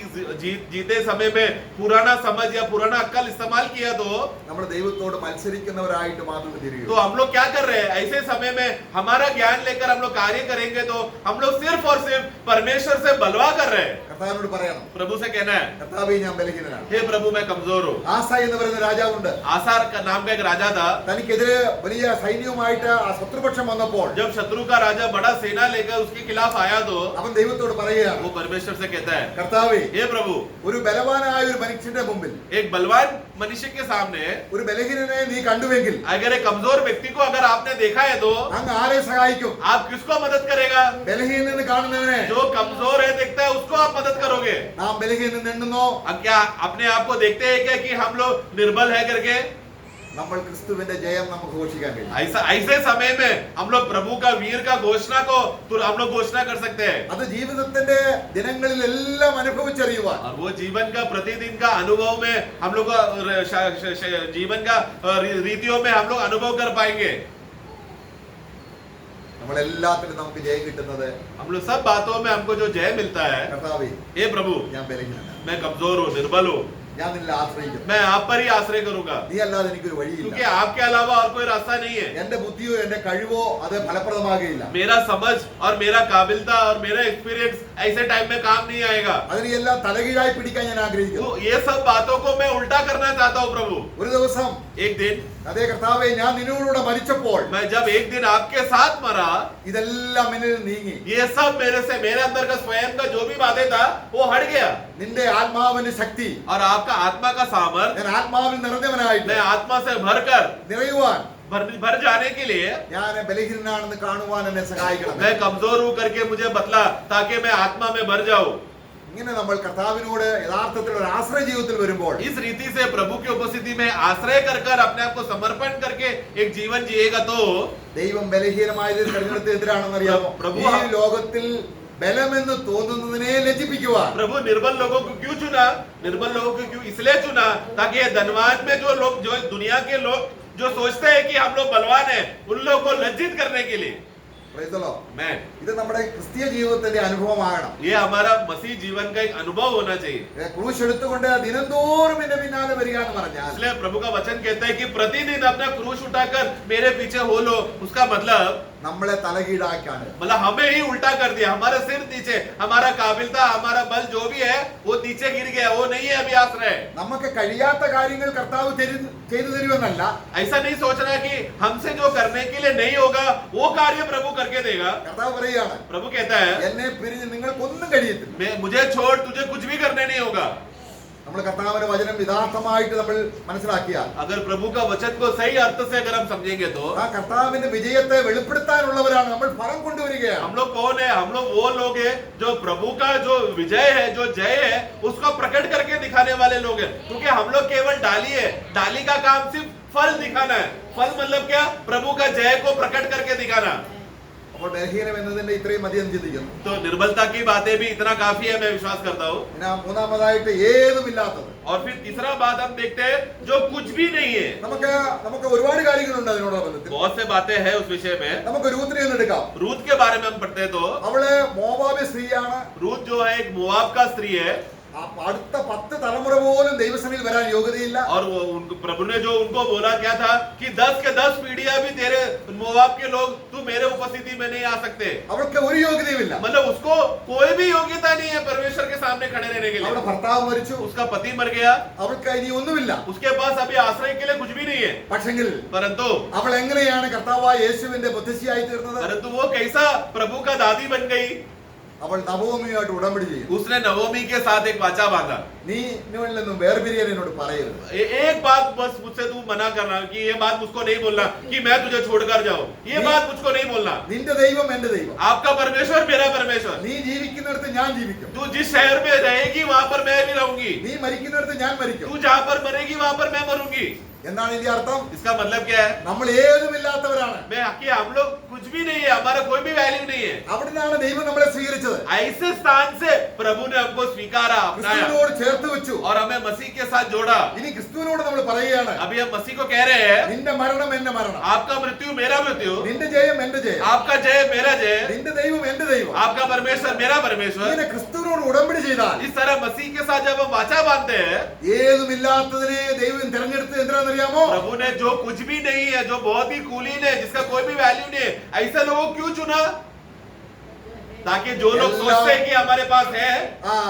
जीते समय में पुराना समझ या पुराना अक्ल इस्तेमाल किया तो നമ്മൾ ദൈവത്തോട് മത്സരിക്കുന്നവരായിട്ട് മാത്രം തിരികെ. तो हम लोग क्या कर रहे हैं, ऐसे समय में हमारा ज्ञान लेकर हम लोग कार्य करेंगे तो हम लोग सिर्फ और सिर्फ परमेश्वर से बलवा कर रहे हैं। കർത്താവിനോട് പറയണം, प्रभु से कहना है, കർത്താവേ ഞാൻ ബലഹീനനാണ്. हे प्रभु मैं कमजोर हूँ। ആസാ എന്ന് പറയുന്ന രാജാവുണ്ട്. आसार का नाम का एक राजा था। തനിക്കെതിരെ വലിയ സൈന്യവുമായിട്ട് ആ ശത്രുപക്ഷം വന്നപ്പോൾ जब शत्रु का राजा बड़ा सेना लेकर उसके खिलाफ आया तो അവൻ ദൈവത്തോട് പറയുകയാണ്, वो परमेश्वर से कहता है, കർത്താവേ हे प्रभु ഒരു ബലവാനായ ഒരു മനുഷ്യന്റെ മുമ്പിൽ एक बलवान मनुष्य के सामने ഒരു ബലഹീനനെ നീ കണ്ടുവെങ്കിൽ अगर एक कमजोर व्यक्ति को अगर आपने देखा है तो അങ്ങ് ആരെ സഹായിക്കും? आप किसको मदद करेगा? ബലഹീനന് കാണുന്നവനെ जो कमजोर है देखता है उसको आप मदद करोगे। നാം ബലഹീനൻ എണ്ണുന്നോ? अब क्या अपने आप को देखते हैं क्या कि हम लोग निर्बल है करके? നമ്മൾ ക്രിസ്തുവിന്റെ ജയം നമുക്ക് ഘോഷിക്കാൻ കഴിയും. ऐसे समय में हम लोग प्रभु का वीर का घोषणा को हम लोग घोषणा कर सकते हैं। അത് ജീവിതത്തിന്റെ ദിനങ്ങളിലെല്ലാം അനുഭവിച്ചറിയുവാൻ और वो जीवन का प्रतिदिन का अनुभव में हम लोग जीवन का रीतियों में हम लोग अनुभव कर पाएंगे। നമ്മളെല്ലാത്തിലും നമുക്ക് ജയം കിട്ടുന്നത് हम लोग सब बातों में हमको जो जय मिलता है, കർത്താവേ हे प्रभु ഞാൻ ബലഹീനനാണ്, मैं कमजोर हूँ, निर्बल हूँ, ഞാൻ നിന്നെ ആശ്രയിക്കുന്നു, मैं आप पर ही आश्रय करूंगा നീ अല്ലാതെ എനിക്കൊരു വഴിയില്ല, क्योंकि आपके अलावा और कोई रास्ता नहीं है। എന്റെ ബുദ്ധിയോ എന്റെ കഴിവോ അത് ഫലപ്രദമാകുകയില്ല. मेरा समझ और मेरा काबिलता और मेरा एक्सपीरियंस ऐसे टाइम में काम नहीं आएगा। അതിനെല്ലാം തലകീഴായി പിടിക്കാൻ ഞാൻ ആഗ്രഹിക്കുന്നു. तो ये सब बातों को मैं उल्टा करना चाहता हूँ प्रभु। ഒരു ദിവസം एक दिन അതേ കർത്താവേ ഞാൻ നിന്നോടുകൂടെ മരിച്ചപ്പോൾ मैं जब एक दिन आपके साथ मरा, ഇതെല്ലാം എന്നിൽ നീങ്ങി, ये सब मेरे अंदर का स्वयं का जो भी बातें था वो हट गया, നിന്റെ ആത്മാവിന്റെ ശക്തി, और आपका आत्मा का सामर्थ ഞാൻ ആത്മാവിൽ നിറഞ്ഞവനായിട്ട് मैं आत्मा से भरकर നിറയുവാൻ भर जाने के लिए ഞാൻ ബലഹീനനാണെന്ന് കാണുവാൻ എന്നെ സഹായിക്കണം. मैं कमजोर हूं करके मुझे बतला, ताकि मैं आत्मा में भर जाऊं। ഇങ്ങനെ നമ്മൾ കർത്താവിനോട് യഥാർത്ഥത്തിൽ ഒരു ആശ്രയ ജീവിതത്തിൽ വരുമ്പോൾ इस रीति से प्रभु की उपस्थिति में आश्रय कर अपने आप को समर्पण करके एक जीवन जिएगा तो ദൈവം ബലഹീനമായത് തിരഞ്ഞെടുത്ത് എന്തിനാണെന്ന് അറിയാമോ? പ്രഭു- ഈ ലോകത്തിൽ ബലമെന്ന് തോന്നുന്നതിനെ ലജ്ജിപ്പിക്കുവാൻ. प्रभु निर्बल लोगों को क्यों चुना? निर्बल लोगों को क्यों इसलिए चुना ताकि ये धनवान में जो लोग, जो दुनिया के लोग जो सोचते हैं कि हम लोग बलवान हैं, उन लोगों को लज्जित करने के लिए। Praise the Lord. मैं ഇത് നമ്മുടെ ക്രിസ്തീയ ജീവിതത്തിന്റെ അനുഭവമാകണം. ये हमारा मसीह जीवन का एक अनुभव होना चाहिए। ക്രൂശ് എടുത്തുകൊണ്ട് ദിനംതോറും എന്റെ പിന്നാലെ വരിക എന്ന് പറഞ്ഞാൽ इसलिए प्रभु का वचन कहता है कि प्रतिदिन अपना क्रूस उठाकर मेरे पीछे हो लो। उसका मतलब നമ്മളെ തലകീഴാക്കാണ്. हमें ही उल्टा कर दिया, हमारा सिर नीचे, हमारा काबिलता, हमारा बल जो भी है वो नीचे गिर गया, वो नहीं है अभी आश्रय। നമുക്ക് കഴിയാത്ത കാര്യങ്ങൾ കർത്താവ് ചെയ്തു തരുമെന്നല്ല, ऐसा नहीं सोचना कि हमसे जो करने के लिए नहीं होगा वो कार्य प्रभु करके देगा। കർത്താവ് പറയുകയാണ്, प्रभु कहता है എന്നെ പിരിഞ്ഞ് നിങ്ങൾക്കൊന്നും കഴിയത്തില്ല. मुझे छोड़ तुझे कुछ भी करने नहीं होगा। നമ്മൾ കർത്താവിന്റെ വചനം യഥാർത്ഥമായിട്ട് നമ്മൾ മനസ്സിലാക്കിയാൽ, अगर प्रभु का वचन को सही अर्थ से अगर हम समझेंगे तो ആ കർത്താവിന്റെ വിജയത്തെ വെളിപ്പെടുത്താനുള്ളവരാണ് നമ്മൾ ഫലം കൊണ്ടുവരികയാണ്. हम लोग कौन है? हम लोग वो लोग हैं जो प्रभु का जो विजय है, जो जय है, उसको प्रकट करके दिखाने वाले लोग हैं। क्योंकि हम लोग केवल डाली है, डाली का काम सिर्फ फल दिखाना है। फल मतलब क्या? प्रभु का जय को प्रकट करके दिखाना। അപ്പോൾ ബലഹീനം എന്നതിന്റെ ഇത്രയും അധികം ചിന്തിക്കുന്നു. तो निर्बलता की बातें भी इतना काफी है, मैं विश्वास करता हूँ। പിന്നെ മൂന്നാമതായിട്ട് ഏതുമില്ലാത്തത്. और फिर तीसरा बात हम देखते हैं जो कुछ भी नहीं है। നമുക്ക് ഒരുപാട് കാര്യങ്ങളുണ്ട് അതിനോട് ബന്ധത്തിൽ. बहुत से बातें हैं उस विषय में। നമുക്ക് രൂത്തിനെ ഒന്ന് എടുക്കാം. रूत के बारे में हम पढ़ते हैं तो അവള് മോവാബി സ്ത്രീയാണ്. रूत जो है एक मोआब का स्त्री है। അടുത്ത 10 തലമുറ പോലും ദൈവസന്നിധിയിൽ വരാൻ യോഗ്യതയില്ല. और वो प्रभु ने जो उनको बोला क्या था कि 10 के 10 पीढ़ियां भी तेरे मोआब के लोग तू मेरे उपस्थिति में नहीं आ सकते. അവൾക്ക് ഒരു യോഗ്യതയുമില്ല. मतलब उसको कोई भी योग्यता नहीं है परमेश्वर के सामने खड़े रहने के लिए. അവളുടെ ഭർത്താവ് മരിച്ചു, उसका पति मर गया, അവൾക്ക് ഇനി ഒന്നുമില്ല. उसके पास अभी आश्रय के लिए कुछ भी नहीं है. പക്ഷെങ്കിൽ परंतु അവൾ എങ്ങനെയാണ് കർത്താവായ യേശുവിന്റെ മുത്തശ്ശിയായി തീർന്നത്? परंतु वो कैसा प्रभु का दादी बन गई. അവൾ നവോമിയുമായിട്ട് ഉടമ്പടി ചെയ്തു. उसने नवोमी के साथ एक वाचा बांधा. നീ ഇന്നുകളിൽ നിന്നും വേർപിരിയാൻ എന്നോട് പറയരുത്. एक बात बस मुझसे तू मना करना कि ये बात मुझको नहीं बोलना कि मैं तुझे छोड़कर जाऊं. ये बात मुझको नहीं बोलना. നിന്റെ ദൈവം എന്റെ ദൈവം. आपका परमेश्वर मेरा परमेश्वर. നീ ജീവിക്കുന്നിടത്ത് ഞാൻ ജീവിക്കും. तू जिस शहर में रहेगी वहां पर मैं भी रहूंगी. നീ മരിക്കുന്നിടത്ത് ഞാൻ മരിക്കും. तू जहां पर मरेगी वहां पर मैं मरूंगी. എന്താണ് ഇതിന്റെ അർത്ഥം? इसका मतलब क्या है? നമ്മൾ ഏതുമില്ലാത്തവരാണ്. मैं कि हम लोग कुछ भी नहीं है, हमारा कोई भी वैल्यू नहीं है. അവിടുന്നാണ് ദൈവം നമ്മളെ സ്വീകരിച്ചത്. ऐसे स्थान से प्रभु ने हमको स्वीकारा, अपनाया ക്രിസ്തുവിനോട് ചേർത്ത് വെച്ചു. और हमें मसीह के साथ जोड़ा. ഇനി ക്രിസ്തുവിനോട് നമ്മൾ പറയുകയാണ്, अभी हम मसीह को कह रहे हैं നിന്റെ മരണം എന്റെ മരണം, आपका मृत्यु मेरा मृत्यु, നിന്റെ ജയം എന്റെ ജയം, आपका जय मेरा जय, നിന്റെ ദൈവം എന്റെ ദൈവം. आपका परमेश्वर मेरा परमेश्वर. ഇങ്ങനെ ക്രിസ്തുവിനോട് ഉടമ്പടി ചെയ്താൽ इस तरह मसीह के साथ जब हम वाचा बांधते हैं, ഏതുമില്ലാത്തതിനെ ദൈവം തിരഞ്ഞെടുത്ത് എന്തിനാണെന്നറിയാമോ? प्रभु ने जो कुछ भी नहीं है, जो बहुत ही कुलीन है, जिसका कोई भी वैल्यू नहीं है, ऐसे लोगों को क्यों चुना? ताकि जो लोग सोचते हैं कि हमारे पास है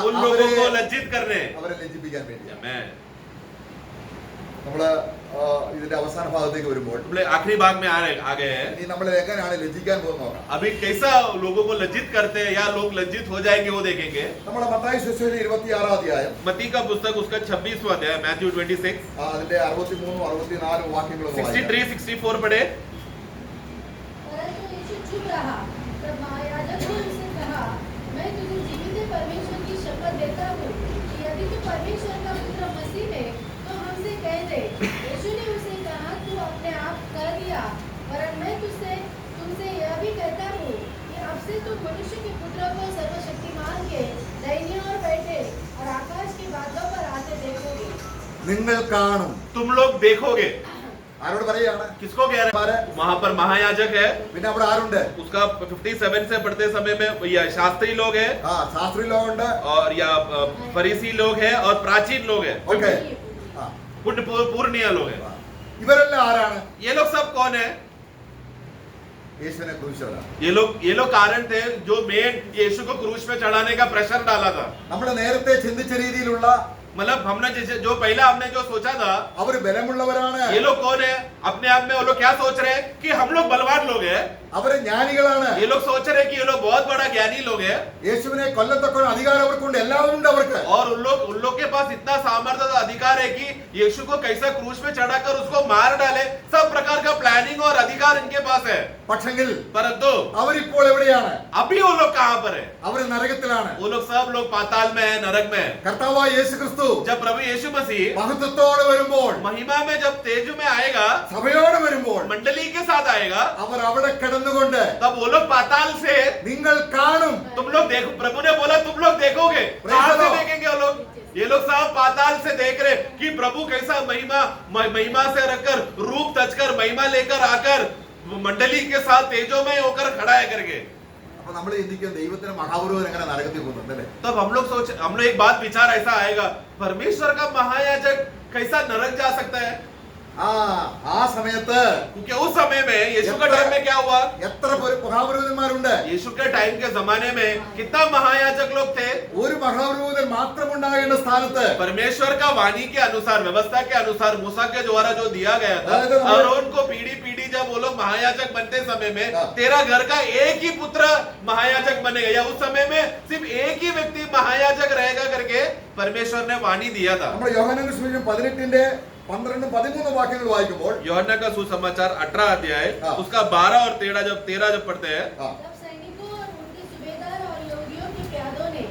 उन लोगों को लज्जित करने. അവരെ ലജ്ജിപ്പിക്കാൻ വേണ്ടി. मैं നമ്മള് ഇതിന്റെ അവസാന ഭാഗത്തേക്ക് വരുമ്പോൾ आखिरी भाग में आ गए हैं. ഇനി നമ്മൾ എങ്ങനെയാണ് ലജ്ജിക്കാൻ പോകുന്നത് നോക്കാം. अभी कैसा लोगों को लज्जित करते हैं या लोग लज्जित हो जाएंगे वो देखेंगे. നമ്മളെ മത്തായി സുവിശേഷം 26 അധ്യായം मत्ती का पुस्तक उसका 26वां अध्याय, मैथ्यू 26, അതിന്റെ 63 64 വാക്യങ്ങളും 63 64 पढ़े. परंतु यीशु चुप रहा. तब महायाजक ने उससे कहा, मैं तुझे जीवित परमेश्वर की शपथ देता हूँ कि यदि तू परमेश्वर का पुत्र मसीह है तो हमसे कह दे. यीशु ने उसे कहा, तू अपने आप कह दिया, वरन मैं तुमसे यह भी कहता हूँ कि अब से तुम मनुष्य के पुत्र को सर्वशक्तिमान के दाहिने ओर बैठे और आकाश की बादलों पर आते देखोगे. നിങ്ങൾ കാണും. तुम लोग देखोगे. ആരോട് പറയാണ്? किसको कह रहे हैं? वहां पर महायाजक है. പിന്നെ അവിടെ ആരുണ്ട്? उसका 57 से पढ़ते समय में या शास्त्री लोग हैं ശാസ്ത്രി ലോകമുണ്ട് और या फरीसी लोग हैं और प्राचीन लोग हैं, ഓക്കെ. पूर्णिया लोग हैं. ഇവരെല്ലാം ആരാണ്? ये लोग सब कौन है? യേശുവിനെ ക്രൂശിച്ചവരാണ്. ये लोग कारण थे जो मेन यीशु को क्रूस पे चढ़ाने का प्रेशर डाला था. നമ്മൾ നേരത്തെ ചിന്തിച്ച രീതിയിലുള്ള मतलब हमने जो पहला हमने जो सोचा था, അവർ ബലമുള്ളവരാണ്. ये लोग कौन है? अपने आप में वो लोग क्या सोच रहे हैं कि हम लोग बलवान लोग हैं. അവര് ജ്ഞാനികളാണ്. ये लोग सोच रहे हैं कि ये लोग बहुत बड़ा ज्ञानी लोग हैं. യേശുവിനെ കൊല്ലത്തക്ക അധികാരം അവർക്കുണ്ട്. എല്ലാവരും ഉണ്ട് അവർക്ക്. और उन लोग के पास इतना सामर्थ्य और अधिकार है कि यीशु को कैसा क्रूस पे चढ़ाकर उसको मार डाले, सब प्रकार का प्लानिंग और अधिकार इनके पास है. പക്ഷെങ്കിൽ परंतु അവരിപ്പോൾ എവിടെയാണ്? अभी वो लोग कहां पर है? അവര് നരകത്തിലാണ്. वो लोग सब लोग पाताल में है, नरक में है. കർത്താവായ യേശു ക്രിസ്തു जब प्रभु यीशु मसीह മഹത്വത്തോടെ വരുമ്പോൾ, महिमा में जब तेज में आएगा, സഭയോടെ വരുമ്പോൾ, मंडली के साथ आएगा, അവർ അവിടെ കിടന്നുകൊണ്ട് तब वो लोग पाताल से നിങ്ങൾ കാണും. तुम लोग देखो. प्रभु ने बोला तुम लोग देखोगे. कहां से देखेंगे वो लोग? ये लोग सब पाताल से देख रहे कि प्रभु कैसा महिमा से रखकर रूप तजकर महिमा लेकर आकर मंडली के साथ तेजोमय होकर खड़ा है करके. അപ്പൊ നമ്മൾ ചിന്തിക്കും ദൈവത്തിന് മഹാപുരോഹിതൻ എങ്ങനെ നരകത്തിൽ പോകുന്നുണ്ട് അല്ലേ? तब हम लोग एक बात विचार ऐसा आएगा, परमेश्वर का महायाजक कैसा नरक जा सकता है? ആ സമയത്ത് क्योंकि उस समय में यीशु के टाइम में क्या हुआ? എത്ര മഹാപുരോഹിതന്മാരുണ്ട്? यीशु के टाइम के जमाने में कितना महायाजक लोग थे? ഒരു മഹാപുരോഹിതൻ മാത്രം ഉണ്ടാകേണ്ട സ്ഥാനത്ത് परमेश्वर का वाणी के अनुसार, व्यवस्था के अनुसार मूसा के द्वारा जो दिया गया था, और उनको पीढ़ी पीढ़ी जब वो लोग महायाजक बनते समय में तेरा घर का एक ही पुत्र महायाजक बनेगा, या उस समय में सिर्फ एक ही व्यक्ति महायाजक रहेगा करके परमेश्वर ने वाणी दिया था. നമ്മൾ യോഹന്നാന്റെ സുവിശേഷം 18 12 13 വാക്യങ്ങൾ വായിക്കുമ്പോൾ यूहन्ना का सुसमाचार 18 अध्याय उसका 12 और 13 जब पढ़ते हैं, तब सैनिकों और उनके सूबेदार और योगियों के प्यादों ने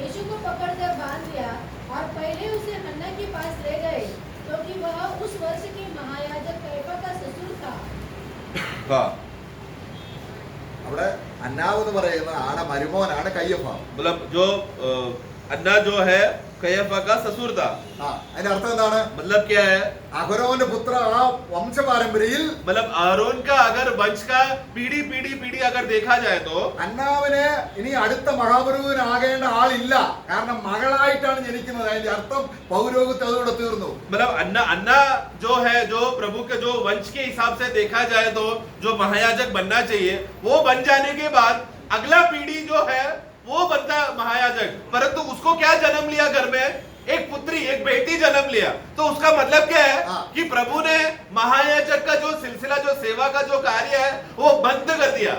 यीशु को पकड़कर बांध लिया और पहले उसे हन्ना के पास ले गए, क्योंकि वह उस वर्ष के महायाजक कैफा का ससुर था. അവിടെ അന്നാവ് എന്ന് പറയുന്ന ആടെ മരുമോനാണ് കയ്യഫ. मतलब जो अन्ना जो है कैफा का ससुर था। ആ അതിന്റെ അർത്ഥം എന്താണ്? मतलब क्या है? അഹരോന്റെ പുത്ര ആ വംശപാരമ്പര്യയിൽ मतलब आरोन का अगर वंश का पीढ़ी पीढ़ी पीढ़ी अगर देखा जाए तो അന്നാവിന് ഇനി അടുത്ത മഹാപുരോഹിതനാകേണ്ട ആളില്ല. കാരണം മകളായിട്ടാണ് ജനിക്കുന്നത്. അതിന്റെ അർത്ഥം പൗരോഹിത്യം അതോടെ തീർന്നു. मतलब अन्ना अन्ना जो है, जो प्रभु के जो वंश के हिसाब से देखा जाए तो जो महायाजक बनना चाहिए, वो बन जाने के बाद अगला पीढ़ी जो है वो बनता महायाजक। परंतु उसको क्या जन्म लिया घर में? एक पुत्री, एक बेटी जन्म लिया। तो उसका मतलब क्या है कि प्रभु ने महायाजक का जो सिलसिला, जो सेवा का जो कार्य है, वो बंद कर दिया।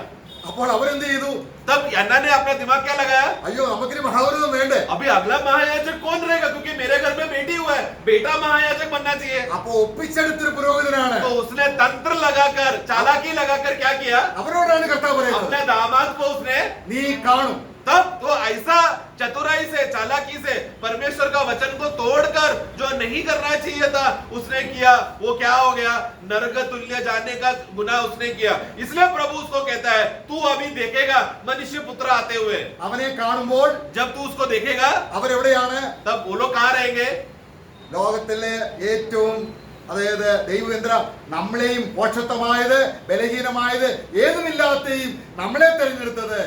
അപ്പോൾ അവരെന്ത് ചെയ്തു? तब अन्ना ने अपना दिमाग क्या लगाया? അയ്യോ നമുക്കിനി മഹാപുരോഹിതം വേണ്ടേ? अभी अगला महायाजक कौन रहेगा? क्योंकि मेरे घर में बेटी हुआ है, बेटा महायाजक बनना चाहिए। അപ്പൊ ഒപ്പിച്ചെടുത്തൊരു പുരോഹിതനാണ്. तो उसने तंत्र लगाकर, चालाकी लगाकर क्या किया? അവരോടാണ് കർത്താവ് പറയുന്നത്, अपने दामाद को उसने നീ കാണും. तब तो ऐसा चतुराई से, चालाकी से परमेश्वर का वचन को तोड़कर जो नहीं करना चाहिए था उसने किया। वो क्या हो गया? नरक तुल्य जाने का गुनाह उसने किया। इसलिए प्रभु उसको कहता है, तू अभी देखेगा मनुष्य पुत्र आते हुए। അവനെ കാണുമ്പോൾ जब तू उसको देखेगा അവരെവിടെയാണ്? तब वो लोग कहाँ रहेंगे? ലോകത്തിലെ ഏറ്റവും, അതായത് ദൈവേന്ദ്ര നമ്മളെയും പോഷത്വമായത്, ബലഹീനമായത്, ഏതുമില്ലാത്തെയും നമ്മളെ തെരഞ്ഞെടുത്തത്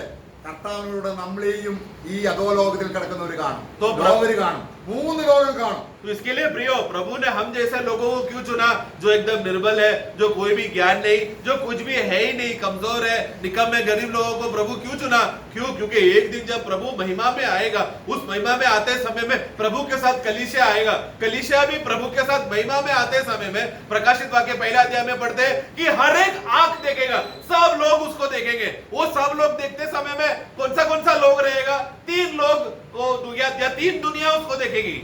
കർത്താവിനോട് നമ്മളെയും ഈ അധോലോകത്തിൽ കിടക്കുന്നവർ കാണും, ലോകര് കാണും, 3 ലോകം കാണും. तो इसके लिए प्रियो, प्रभु ने हम जैसे लोगों को क्यों चुना? जो एकदम निर्बल है, जो कोई भी ज्ञान नहीं, जो कुछ भी है ही नहीं, कमजोर है, निकम्मे गरीब लोगों को प्रभु क्यों चुना? क्यों? क्योंकि एक दिन जब प्रभु महिमा में आएगा, उस महिमा में आते समय में प्रभु के साथ कलीसिया आएगा। कलीसिया भी प्रभु के साथ महिमा में आते समय में, प्रकाशित वाक्य पहला अध्याय में पढ़ते हैं कि हर एक आंख देखेगा, सब लोग उसको देखेंगे। वो सब लोग देखते समय में कौन सा लोग रहेगा? 3 लोग या 3 दुनिया उसको देखेगी।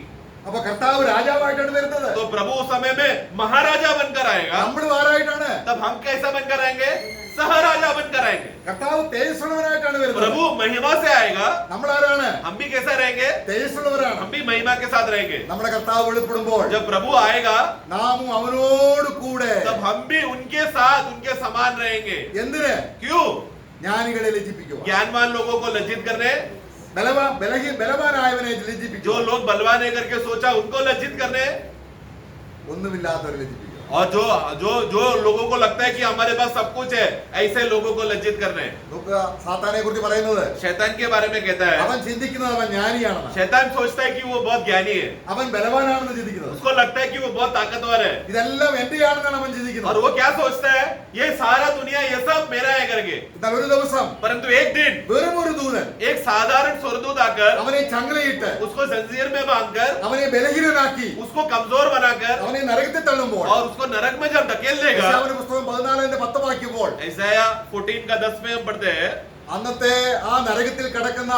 അപ്പൊ കർത്താവ് രാജാവായിട്ടാണ് വരുന്നത്. तो प्रभु उस समय में महाराजा बनकर आएगा। നമ്മൾ ആരായിട്ടാണ്? तब हम कैसा बनकर आएंगे? सहराजा बनकर आएंगे। കർത്താവ് തേജസ്സുള്ളവനായിട്ടാണ് വരുന്നത്. प्रभु महिमा से आएगा। നമ്മൾ ആരാണ്? हम भी कैसा रहेंगे? തേജസ്സുള്ളവരാണ്. हम भी महिमा के साथ रहेंगे। നമ്മുടെ കർത്താവ് വെളിപ്പെടുമ്പോൾ जब प्रभु आएगा നാമും അവനോട് കൂടെ. तब हम भी उनके साथ, उनके समान रहेंगे। എന്തിന്? क्यों? ജ്ഞാനികളെ ലജ്ജിപ്പിക്കുക, ज्ञानवान लोगों को लज्जित करने, ബലവാനായവനെ जो ലജ്ജിപ്പിക്കുക, लोग बलवान है करके सोचा उनको लज्जित करने, ഒന്നുമില്ലാത്തവരെ ലജ്ജിപ്പിക്കുക. और जो जो जो लोगों को लगता है कि हमारे पास सब कुछ है, ऐसे लोगों को लज्जित करने। നോക്കുക, സാത്താനെ കുറിച്ച് പറയുന്നത്, शैतान के बारे में कहता है, അവൻ ചിന്തിക്കുന്നത് അവൻ ജ്ഞാനിയാണെന്ന്, शैतान सोचता है कि वो बहुत ज्ञानी है, അവൻ ബലവാനാണെന്ന് ചിന്തിക്കുന്നത്. उसको लगता है कि वो बहुत ताकतवर है। ഇതെല്ലാം എന്റെയാണെന്നാണ് അവൻ और ചിന്തിക്കുന്നത്. वो क्या सोचता है? ये सारा दुनिया, ये सब मेरा है करके। എന്നാൽ ഒരു ദിവസം परंतु एक दिन വെറും ഒരു ദൂതൻ एक साधारण स्वर्गदूत आकर അവനെ ചങ്ങലയിട്ട് उसको जंजीर में बांधकर, അവനെ ബലഹീനനാക്കി उसको कमजोर बनाकर അവനെ നരകത്തിൽ തള്ളുമ്പോൾ, और उसको नरक में जब धकेल देगा, യെശയ്യാവിന്റെ പുസ്തകം 14:10 വാക്യപ്പോൾ, ഐസായ 14:10 में हम पढ़ते हैं, അന്നത്തെ ആ നരകത്തിൽ കിടക്കുന്ന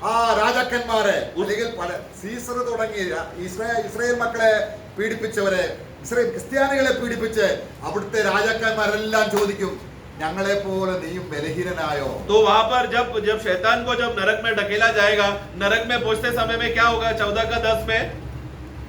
ആ രാജാക്കന്മാരെ, അല്ലെങ്കിൽ പല സീസർ തുടങ്ങി ഇസ്രായേൽ മക്കളെ പീഡിപ്പിച്ചവരെ, ഇസ്രായേൽ ക്രിസ്ത്യാനികളെ പീഡിപ്പിച്ച് അവിടുത്തെ രാജാക്കന്മാരെല്ലാം ചോദിക്കും, ഞങ്ങളെ പോലെ നീയും ബലഹീനനായോ? तो वहां पर जब शैतान को जब नरक में ढकेला जाएगा, नरक में पहुंचते समय में क्या होगा? 14:10 में,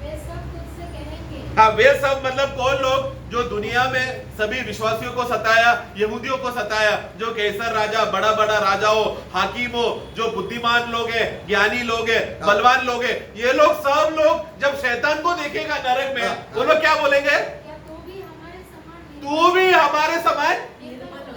वे सब खुद से कहेंगे, हाँ, वे सब मतलब कौन लोग? जो दुनिया में सभी विश्वासियों को सताया, यहूदियों को सताया, जो कैसर राजा, बड़ा बड़ा राजाओं, हाकिम हो, जो बुद्धिमान लोग हैं, ज्ञानी लोग हैं, बलवान लोग हैं, ये लोग सब लोग जब शैतान को देखेगा नरक में, वो लोग क्या बोलेंगे? क्या तू भी हमारे समान तू भी हमारे समान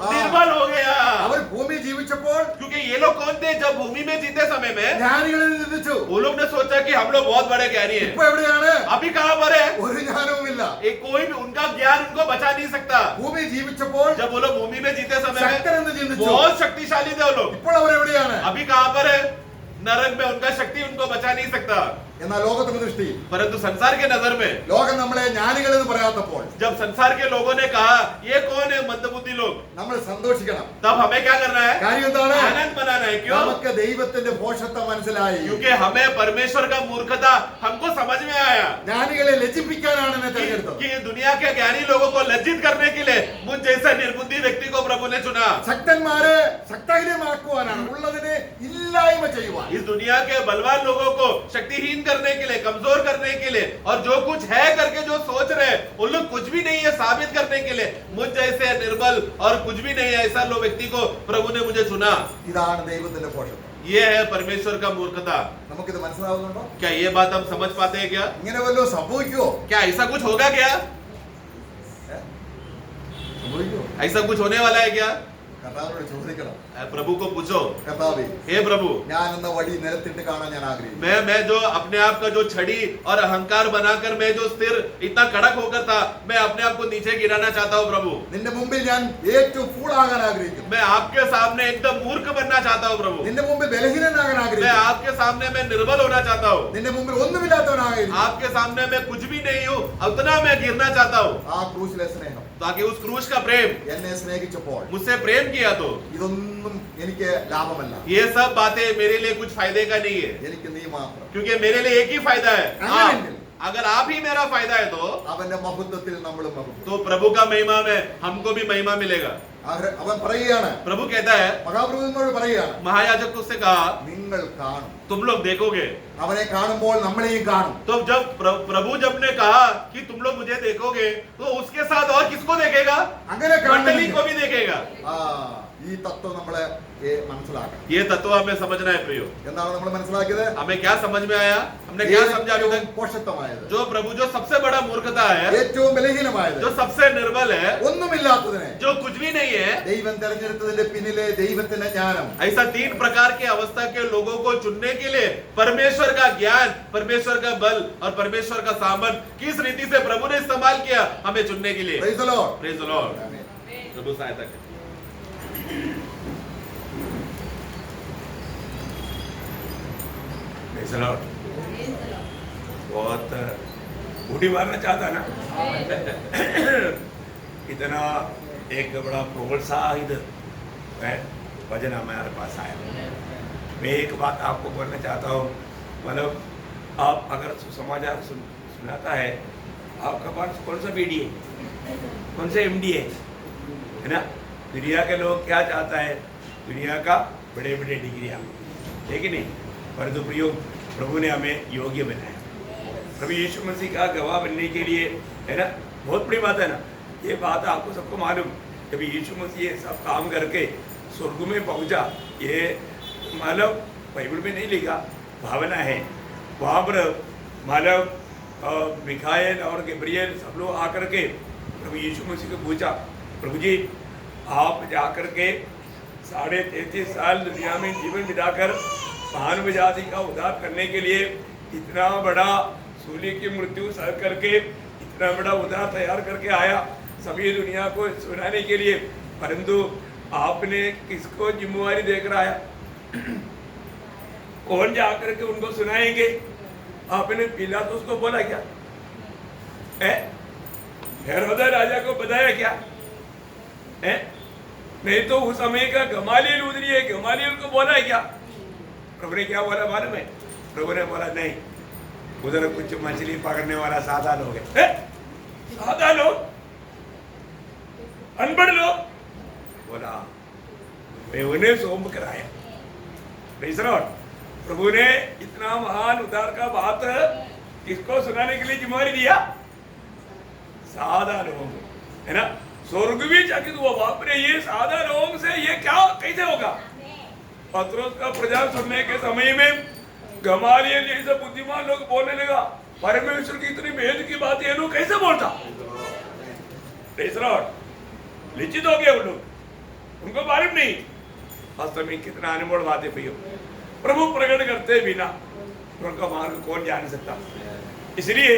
निर्बल हो गया। അവർ ഭൂമി ജീവിച്ചപ്പോൾ क्योंकि ये लोग कौन थे? जब भूमि में जीते समय में ജ്ഞാനികളെ നിന്ദിച്ചു. वो लोग ने सोचा कि हम लोग बहुत बड़े ज्ञानी हैं। ഇപ്പൊ എവിടെയാണ്? अभी कहाँ पर है? ഒരു ജ്ഞാനവുമില്ല. एक कोई भी उनका ज्ञान उनको बचा नहीं सकता। ഭൂമി ജീവിച്ചപ്പോൾ जब वो लोग भूमि में जीते समय में ശക്തരെന്ന് ചിന്തിച്ചു. बहुत शक्तिशाली थे वो लोग। ഇപ്പോൾ അവർ എവിടെയാണ്? अभी कहाँ पर है? नरक में। उनका शक्ति उनको बचा नहीं सकता। എന്നാൽ ലോകത്തിന്റെ ദൃഷ്ടി, परंतु संसार के नजर में ലോകം നമ്മളെ ജ്ഞാനികൾ എന്ന് പറയാത്തപ്പോൾ जब संसार के लोगों ने कहा ये कौन है मंदबुद्धि लोग, നമ്മൾ സന്തോഷിക്കണം. तब हमें क्या करना है? കാര്യം എന്താണ്? आनंद मनाना है। क्यों? നമുക്ക് ദൈവത്തിന്റെ ഭോഷത്വം മനസ്സിലായി. क्योंकि हमें परमेश्वर का मूर्खता हमको समझ में आया ജ്ഞാനികളെ ലജ്ജിപ്പിക്കാനാണ് എന്നെ कि തെരഞ്ഞെടുത്തത്. कि दुनिया के ज्ञानी लोगों को लज्जित करने के लिए मुझ जैसा निर्बुद्धि व्यक्ति को प्रभु ने चुना। ശക്തന്മാരെ ശക്തഹീനമാക്കുവാനാണ്, ഉള്ളതിനെ ഇല്ലായ്മ ചെയ്യുവാൻ. इस दुनिया के बलवान लोगों को शक्तिहीन करने के लिए, कमजोर करने के लिए, और जो कुछ है करके जो सोच रहे हैं उन लोग कुछ भी नहीं है साबित करने के लिए, मुझ जैसे निर्बल और कुछ भी नहीं है ऐसा लो व्यक्ति को प्रभु ने मुझे चुना। ഇതാണ് ദൈവത്തിന്റെ ഭോഷത്വം. ये है परमेश्वर का मूर्खता। നമുക്കിത് മനസ്സിലാവുന്നുണ്ടോ? क्या ये बात हम समझ पाते हैं क्या? ഇങ്ങനെ വല്ലതും സംഭവിക്കുമോ? क्या ऐसा कुछ होगा क्या? സംഭവിക്കുമോ? ऐसा कुछ होने वाला है क्या? കർത്താവിനോട് ചോദിക്കണം. प्रभु को पूछो, കർത്താവേ, हे प्रभु, ഞാൻ എന്ന വടി നിലത്തിട്ട് കാണാൻ ഞാൻ ആഗ്രഹിക്കുന്നു. मैं जो अपने आप का जो छड़ी और अहंकार बनाकर मैं जो स्थिर इतना कड़क होकर था, मैं अपने आप को नीचे गिराना चाहता हूँ प्रभु। നിന്റെ മുമ്പിൽ ഞാൻ ഏറ്റവും ഫൂളാകാൻ ആഗ്രഹിക്കുന്നു. मैं आपके सामने एकदम मूर्ख बनना चाहता हूँ प्रभु। നിന്റെ മുമ്പിൽ ബലഹീനനാകാൻ मैं ആഗ്രഹിക്കുന്നു. आपके सामने मैं निर्बल होना चाहता हूँ। നിന്റെ മുമ്പിൽ ഒന്നുമില്ലാത്തവനായിരുന്നു. आपके सामने मैं कुछ भी नहीं हूँ, उतना मैं गिरना चाहता हूँ। ആ ക്രൂശിലെ സ്നേഹം ताकि उस क्रूस का प्रेम എന്നെ സ്നേഹിച്ചപ്പോൾ मुझसे प्रेम किया तो ഇതൊന്നും എനിക്ക് ലാഭമല്ല. ये सब बातें मेरे लिए कुछ फायदे का नहीं है, എനിക്ക് നീ മാത്രം. क्योंकि मेरे लिए एक ही फायदा है। അങ്ങനെയെങ്കിൽ अगर आप ही मेरा फायदा है तो അവന്റെ മഹത്വത്തിൽ നമ്മളും മഹത്വം. तो प्रभु का महिमा में हमको भी महिमा मिलेगा। അവൻ പറയുകയാണ്, प्रभु कहता है, മഹാപ്രഭുവിനോട് പറയുകയാണ്, महायाजक को उससे कहा, നിങ്ങൾ കാണും. तुम लोग देखोगे। അവനെ കാണുമ്പോൾ നമ്മളെയും കാണും. तो जब प्रभु जब ने कहा कि तुम लोग मुझे देखोगे, तो उसके साथ और किसको देखेगा? അങ്ങനെ मंडली കാണണമെങ്കിൽ को भी देखेगा। ഈ തത്വം നമ്മളെ മനസ്സിലാക്കണം. ये तत्व हमें समझना है प्रियो। എന്താണ് നമ്മൾ മനസ്സിലാക്കിയത്? हमें क्या समझ में आया? हमने क्या समझा अभी तक? പോഷത്വമായത്, जो प्रभु जो सबसे बड़ा मूर्खता है, ഏറ്റവും ബലഹീനമായത്, जो सबसे निर्बल है, ഒന്നുമില്ലാത്തതിനെ जो कुछ भी नहीं है, ദൈവം തെരഞ്ഞെടുത്തതിന്റെ പിന്നിലെ ദൈവത്തിന്റെ ജ്ഞാനം, ऐसा 3 प्रकार के अवस्था के लोगों को चुनने के लिए परमेश्वर का ज्ञान, परमेश्वर का बल और परमेश्वर का सामर्थ किस रीति से प्रभु ने इस्तेमाल किया हमें चुनने के लिए। Praise the Lord. Praise the Lord. प्रभु सहायता करे। Praise the Lord. बहुत बूढ़ी मारना चाहता ना इतना एक बड़ा प्रोत्साहित वजन हमारे पास आया। मैं एक बात आपको बोलना चाहता हूँ, मतलब आप अगर समाचार सुनाता है, आपका पास कौन सा बीडी है, कौन सा एमडी है ना? दुनिया के लोग क्या चाहता है? दुनिया का बड़े बड़े डिग्रियाँ, है कि नहीं? परंतु प्रियो, प्रभु ने हमें योग्य बनाया। प्रभु यीशु मसीह का गवाह बनने के लिए, है ना, बहुत बड़ी बात है ना। ये बात आपको सबको मालूम, जब यीशु मसीह ये सब काम करके स्वर्ग में पहुंचा, ये मालव बाइबल में नहीं लिखा, भावना है। वहाँ पर मालव मिखाएल और गब्रिएल सब लोग आकर के प्रभु यीशु मसीह को पूछा, प्रभु जी आप जाकर के 33.5 साल दुनिया में जीवन बिताकर मानव जाति का उद्धार करने के लिए इतना बड़ा सूली की मृत्यु सह करके इतना बड़ा उद्धार तैयार करके आया सभी दुनिया को सुनाने के लिए, परंतु आपने किसको जिम्मेवारी देकर आया? कौन जाकर के उनको सुनाएंगे? आपने पिलातुस को बोला क्या? हेरोदा राजा को बताया क्या? नहीं तो उस समय का गमालियल उधरी है, गमालियल को बोला है क्या? प्रभु ने क्या बोला मालूम है? प्रभु ने बोला नहीं, उधर कुछ मछली पकड़ने वाला साधा लोग है। साधा लोग, अनपढ़ लोग, बोला मैं उन्हें सौंप कराया। Praise the Lord. प्रभु ने इतना महान उद्धार का बात किसको सुनाने के लिए जिम्मेवारी दिया? साधा लोगों को, है ना? स्वर्ग भी चकित हुआ, बाप रे ये साधा लोगों से ये क्या कैसे होगा? पत्रोस का प्रचार सुनने के समय में गमालियल जैसे बुद्धिमान लोग बोलने लगा, परमेश्वर की इतनी भेद की बात ये लोग कैसे बोलता? Praise the Lord. लिचित हो गए वो लोग, उनको मालूम नहीं वास्तव में कितना अनमोल बातें हुई हो। प्रभु प्रकट करते बिना उनका मार्ग कौन जान सकता? इसलिए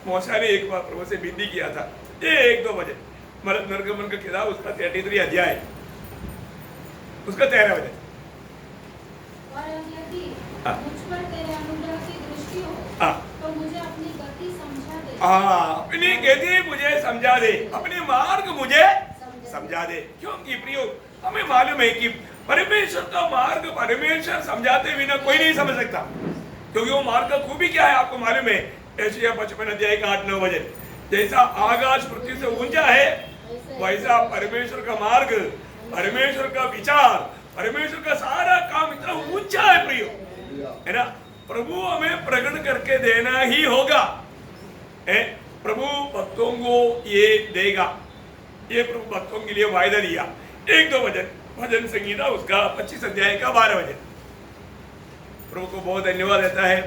मूसा ने एक बार प्रभु से विनती किया था, ये 1-2 बजे मरद निर्गमन का किताब उसका 33 अध्याय उसका 13 बजे और यदि हाँ। मुझ पर तेरे अनुग्रह की दृष्टि हो, हाँ। तो मुझे अपनी गति समझा दे। अपनी गति मुझे समझा दे, अपने मार्ग मुझे समझा दे। क्योंकि प्रियो हमें मालूम है कि परमेश्वर का मार्ग परमेश्वर समझाते बिना कोई नहीं समझ सकता, क्योंकि वो मार्ग का खूबी क्या है आपको मालूम है? यशायाह 55 अध्याय का 8-9 वचन, जैसा आकाश पृथ्वी से ऊंचा है वैसा परमेश्वर का मार्ग, परमेश्वर का विचार, परमेश्वर का सारा काम इतना ऊंचा है प्रियो, है ना? प्रभु हमें प्रकट करके देना ही होगा। प्रभु भक्तों को ये देगा, ये प्रभु भक्तों के लिए वायदा दिया। 1-2 वचन, भजन संगीता उसका 25 अध्याय का 12 वचन, प्रभु को बहुत धन्यवाद देता है।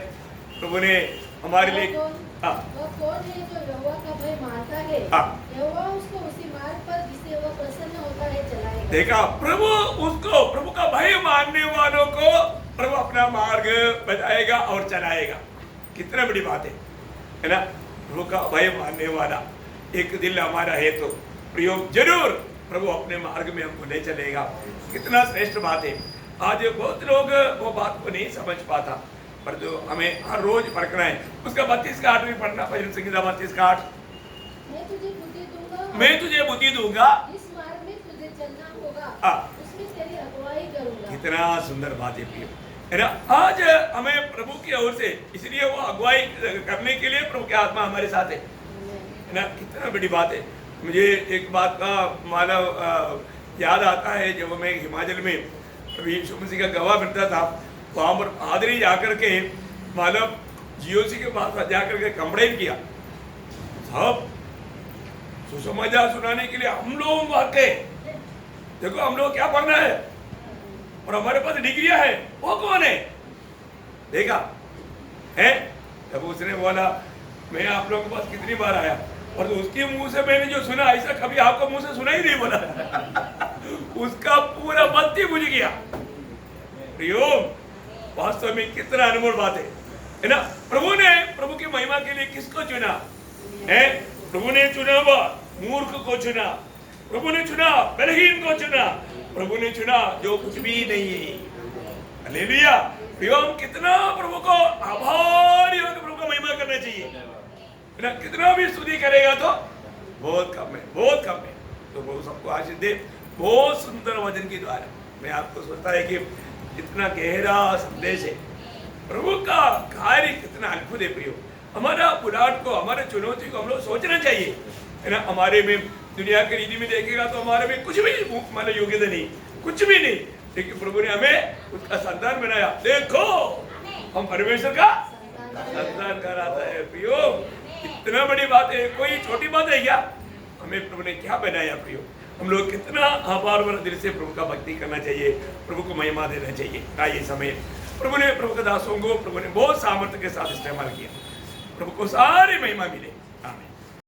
प्रभु ने हमारे लिए हाँ वह कौन है जो यहोवा का भय मानता है? हाँ। यहोवा उसको उसी मार्ग पर जिसे वह प्रसन्न होता है चलाएगा। देखा, प्रभु का भय मानने वालों को प्रभु अपना मार्ग बताएगा और चलाएगा। कितना बड़ी बात है ना। प्रभु का भय मानने वाला एक दिल हमारा है तो प्रयोग जरूर प्रभु अपने मार्ग में हमको ले चलेगा। कितना श्रेष्ठ बात है। आज बहुत लोग वो बात को नहीं समझ पाता, पर जो हमें हर रोज परखना है उसका 32 का 8 भी पढ़ना, भजन संहिता 32 का 8। मैं तुझे बुद्धि दूंगा, मैं तुझे बुद्धि दूंगा, इस मार्ग में तुझे चलना होगा, हाँ। उसमें तेरी अगुवाई करूंगा। कितना सुंदर बात है प्रिय, है ना। आज हमें प्रभु की ओर से, इसलिए वो अगुवाई करने के लिए प्रभु की आत्मा हमारे साथ है ना। कितना बड़ी बात है। मुझे एक बात का मानव याद आता है, जब मैं हिमाचल में अभी यीशु मसीह का गवाह बनता था, वहाँ पर पादरी जाकर के मानव जीओसी के पास जाकर के कंप्लेन किया, साहब सुसमाचार सुनाने के लिए हम लोग आते, देखो हम लोग क्या पढ़ना है और हमारे पास डिग्रियां है, वो कौन है? देखा है। तब उसने बोला, मैं आप लोगों के पास कितनी बार आया और उसके मुंह से मैंने जो सुना, ऐसा कभी आपको मुंह से सुना ही नहीं बोला। उसका पूरा बत्ती बुझ गया। प्रियो, वास्तव में कितना अनमोल बात है ना। प्रभु की महिमा के लिए किसको चुना है? प्रभु ने चुना हुआ मूर्ख को चुना, प्रभु ने चुना बलहीन को चुना, प्रभु ने चुना जो कुछ भी नहीं है। हालेलुया। प्रियो, हम कितना प्रभु को आभारी होकर प्रभु को महिमा करना चाहिए ना। कितना भी स्तुति करेगा तो बहुत कम है, बहुत कम है। तो प्रभु सबको आशीष दे। बहुत सुंदर वचन के द्वारा मैं आपको सोचता है कि इतना गहरा संदेश है। प्रभु का कार्य कितना अद्भुत है प्रियो। हमारा बुलाहट को, हमारे चुनौती को हम लोग सोचना चाहिए, है ना। हमारे में दुनिया की रीति में देखेगा तो हमारे में कुछ भी मतलब योग्यता नहीं, कुछ भी नहीं, लेकिन प्रभु ने हमें उसका संतान बनाया। देखो, हम परमेश्वर का संतान कहलाता है प्रियो। इतना बड़ी बात है, कोई छोटी बात है क्या? हमें प्रभु ने क्या बनाया प्रियो। हम लोग कितना आभार भरे दिल से प्रभु का भक्ति करना चाहिए, प्रभु को महिमा देना चाहिए। ये समय प्रभु ने, प्रभु के दासों को प्रभु ने बहुत सामर्थ्य के साथ इस्तेमाल किया। प्रभु को सारी महिमा मिले। आमीन।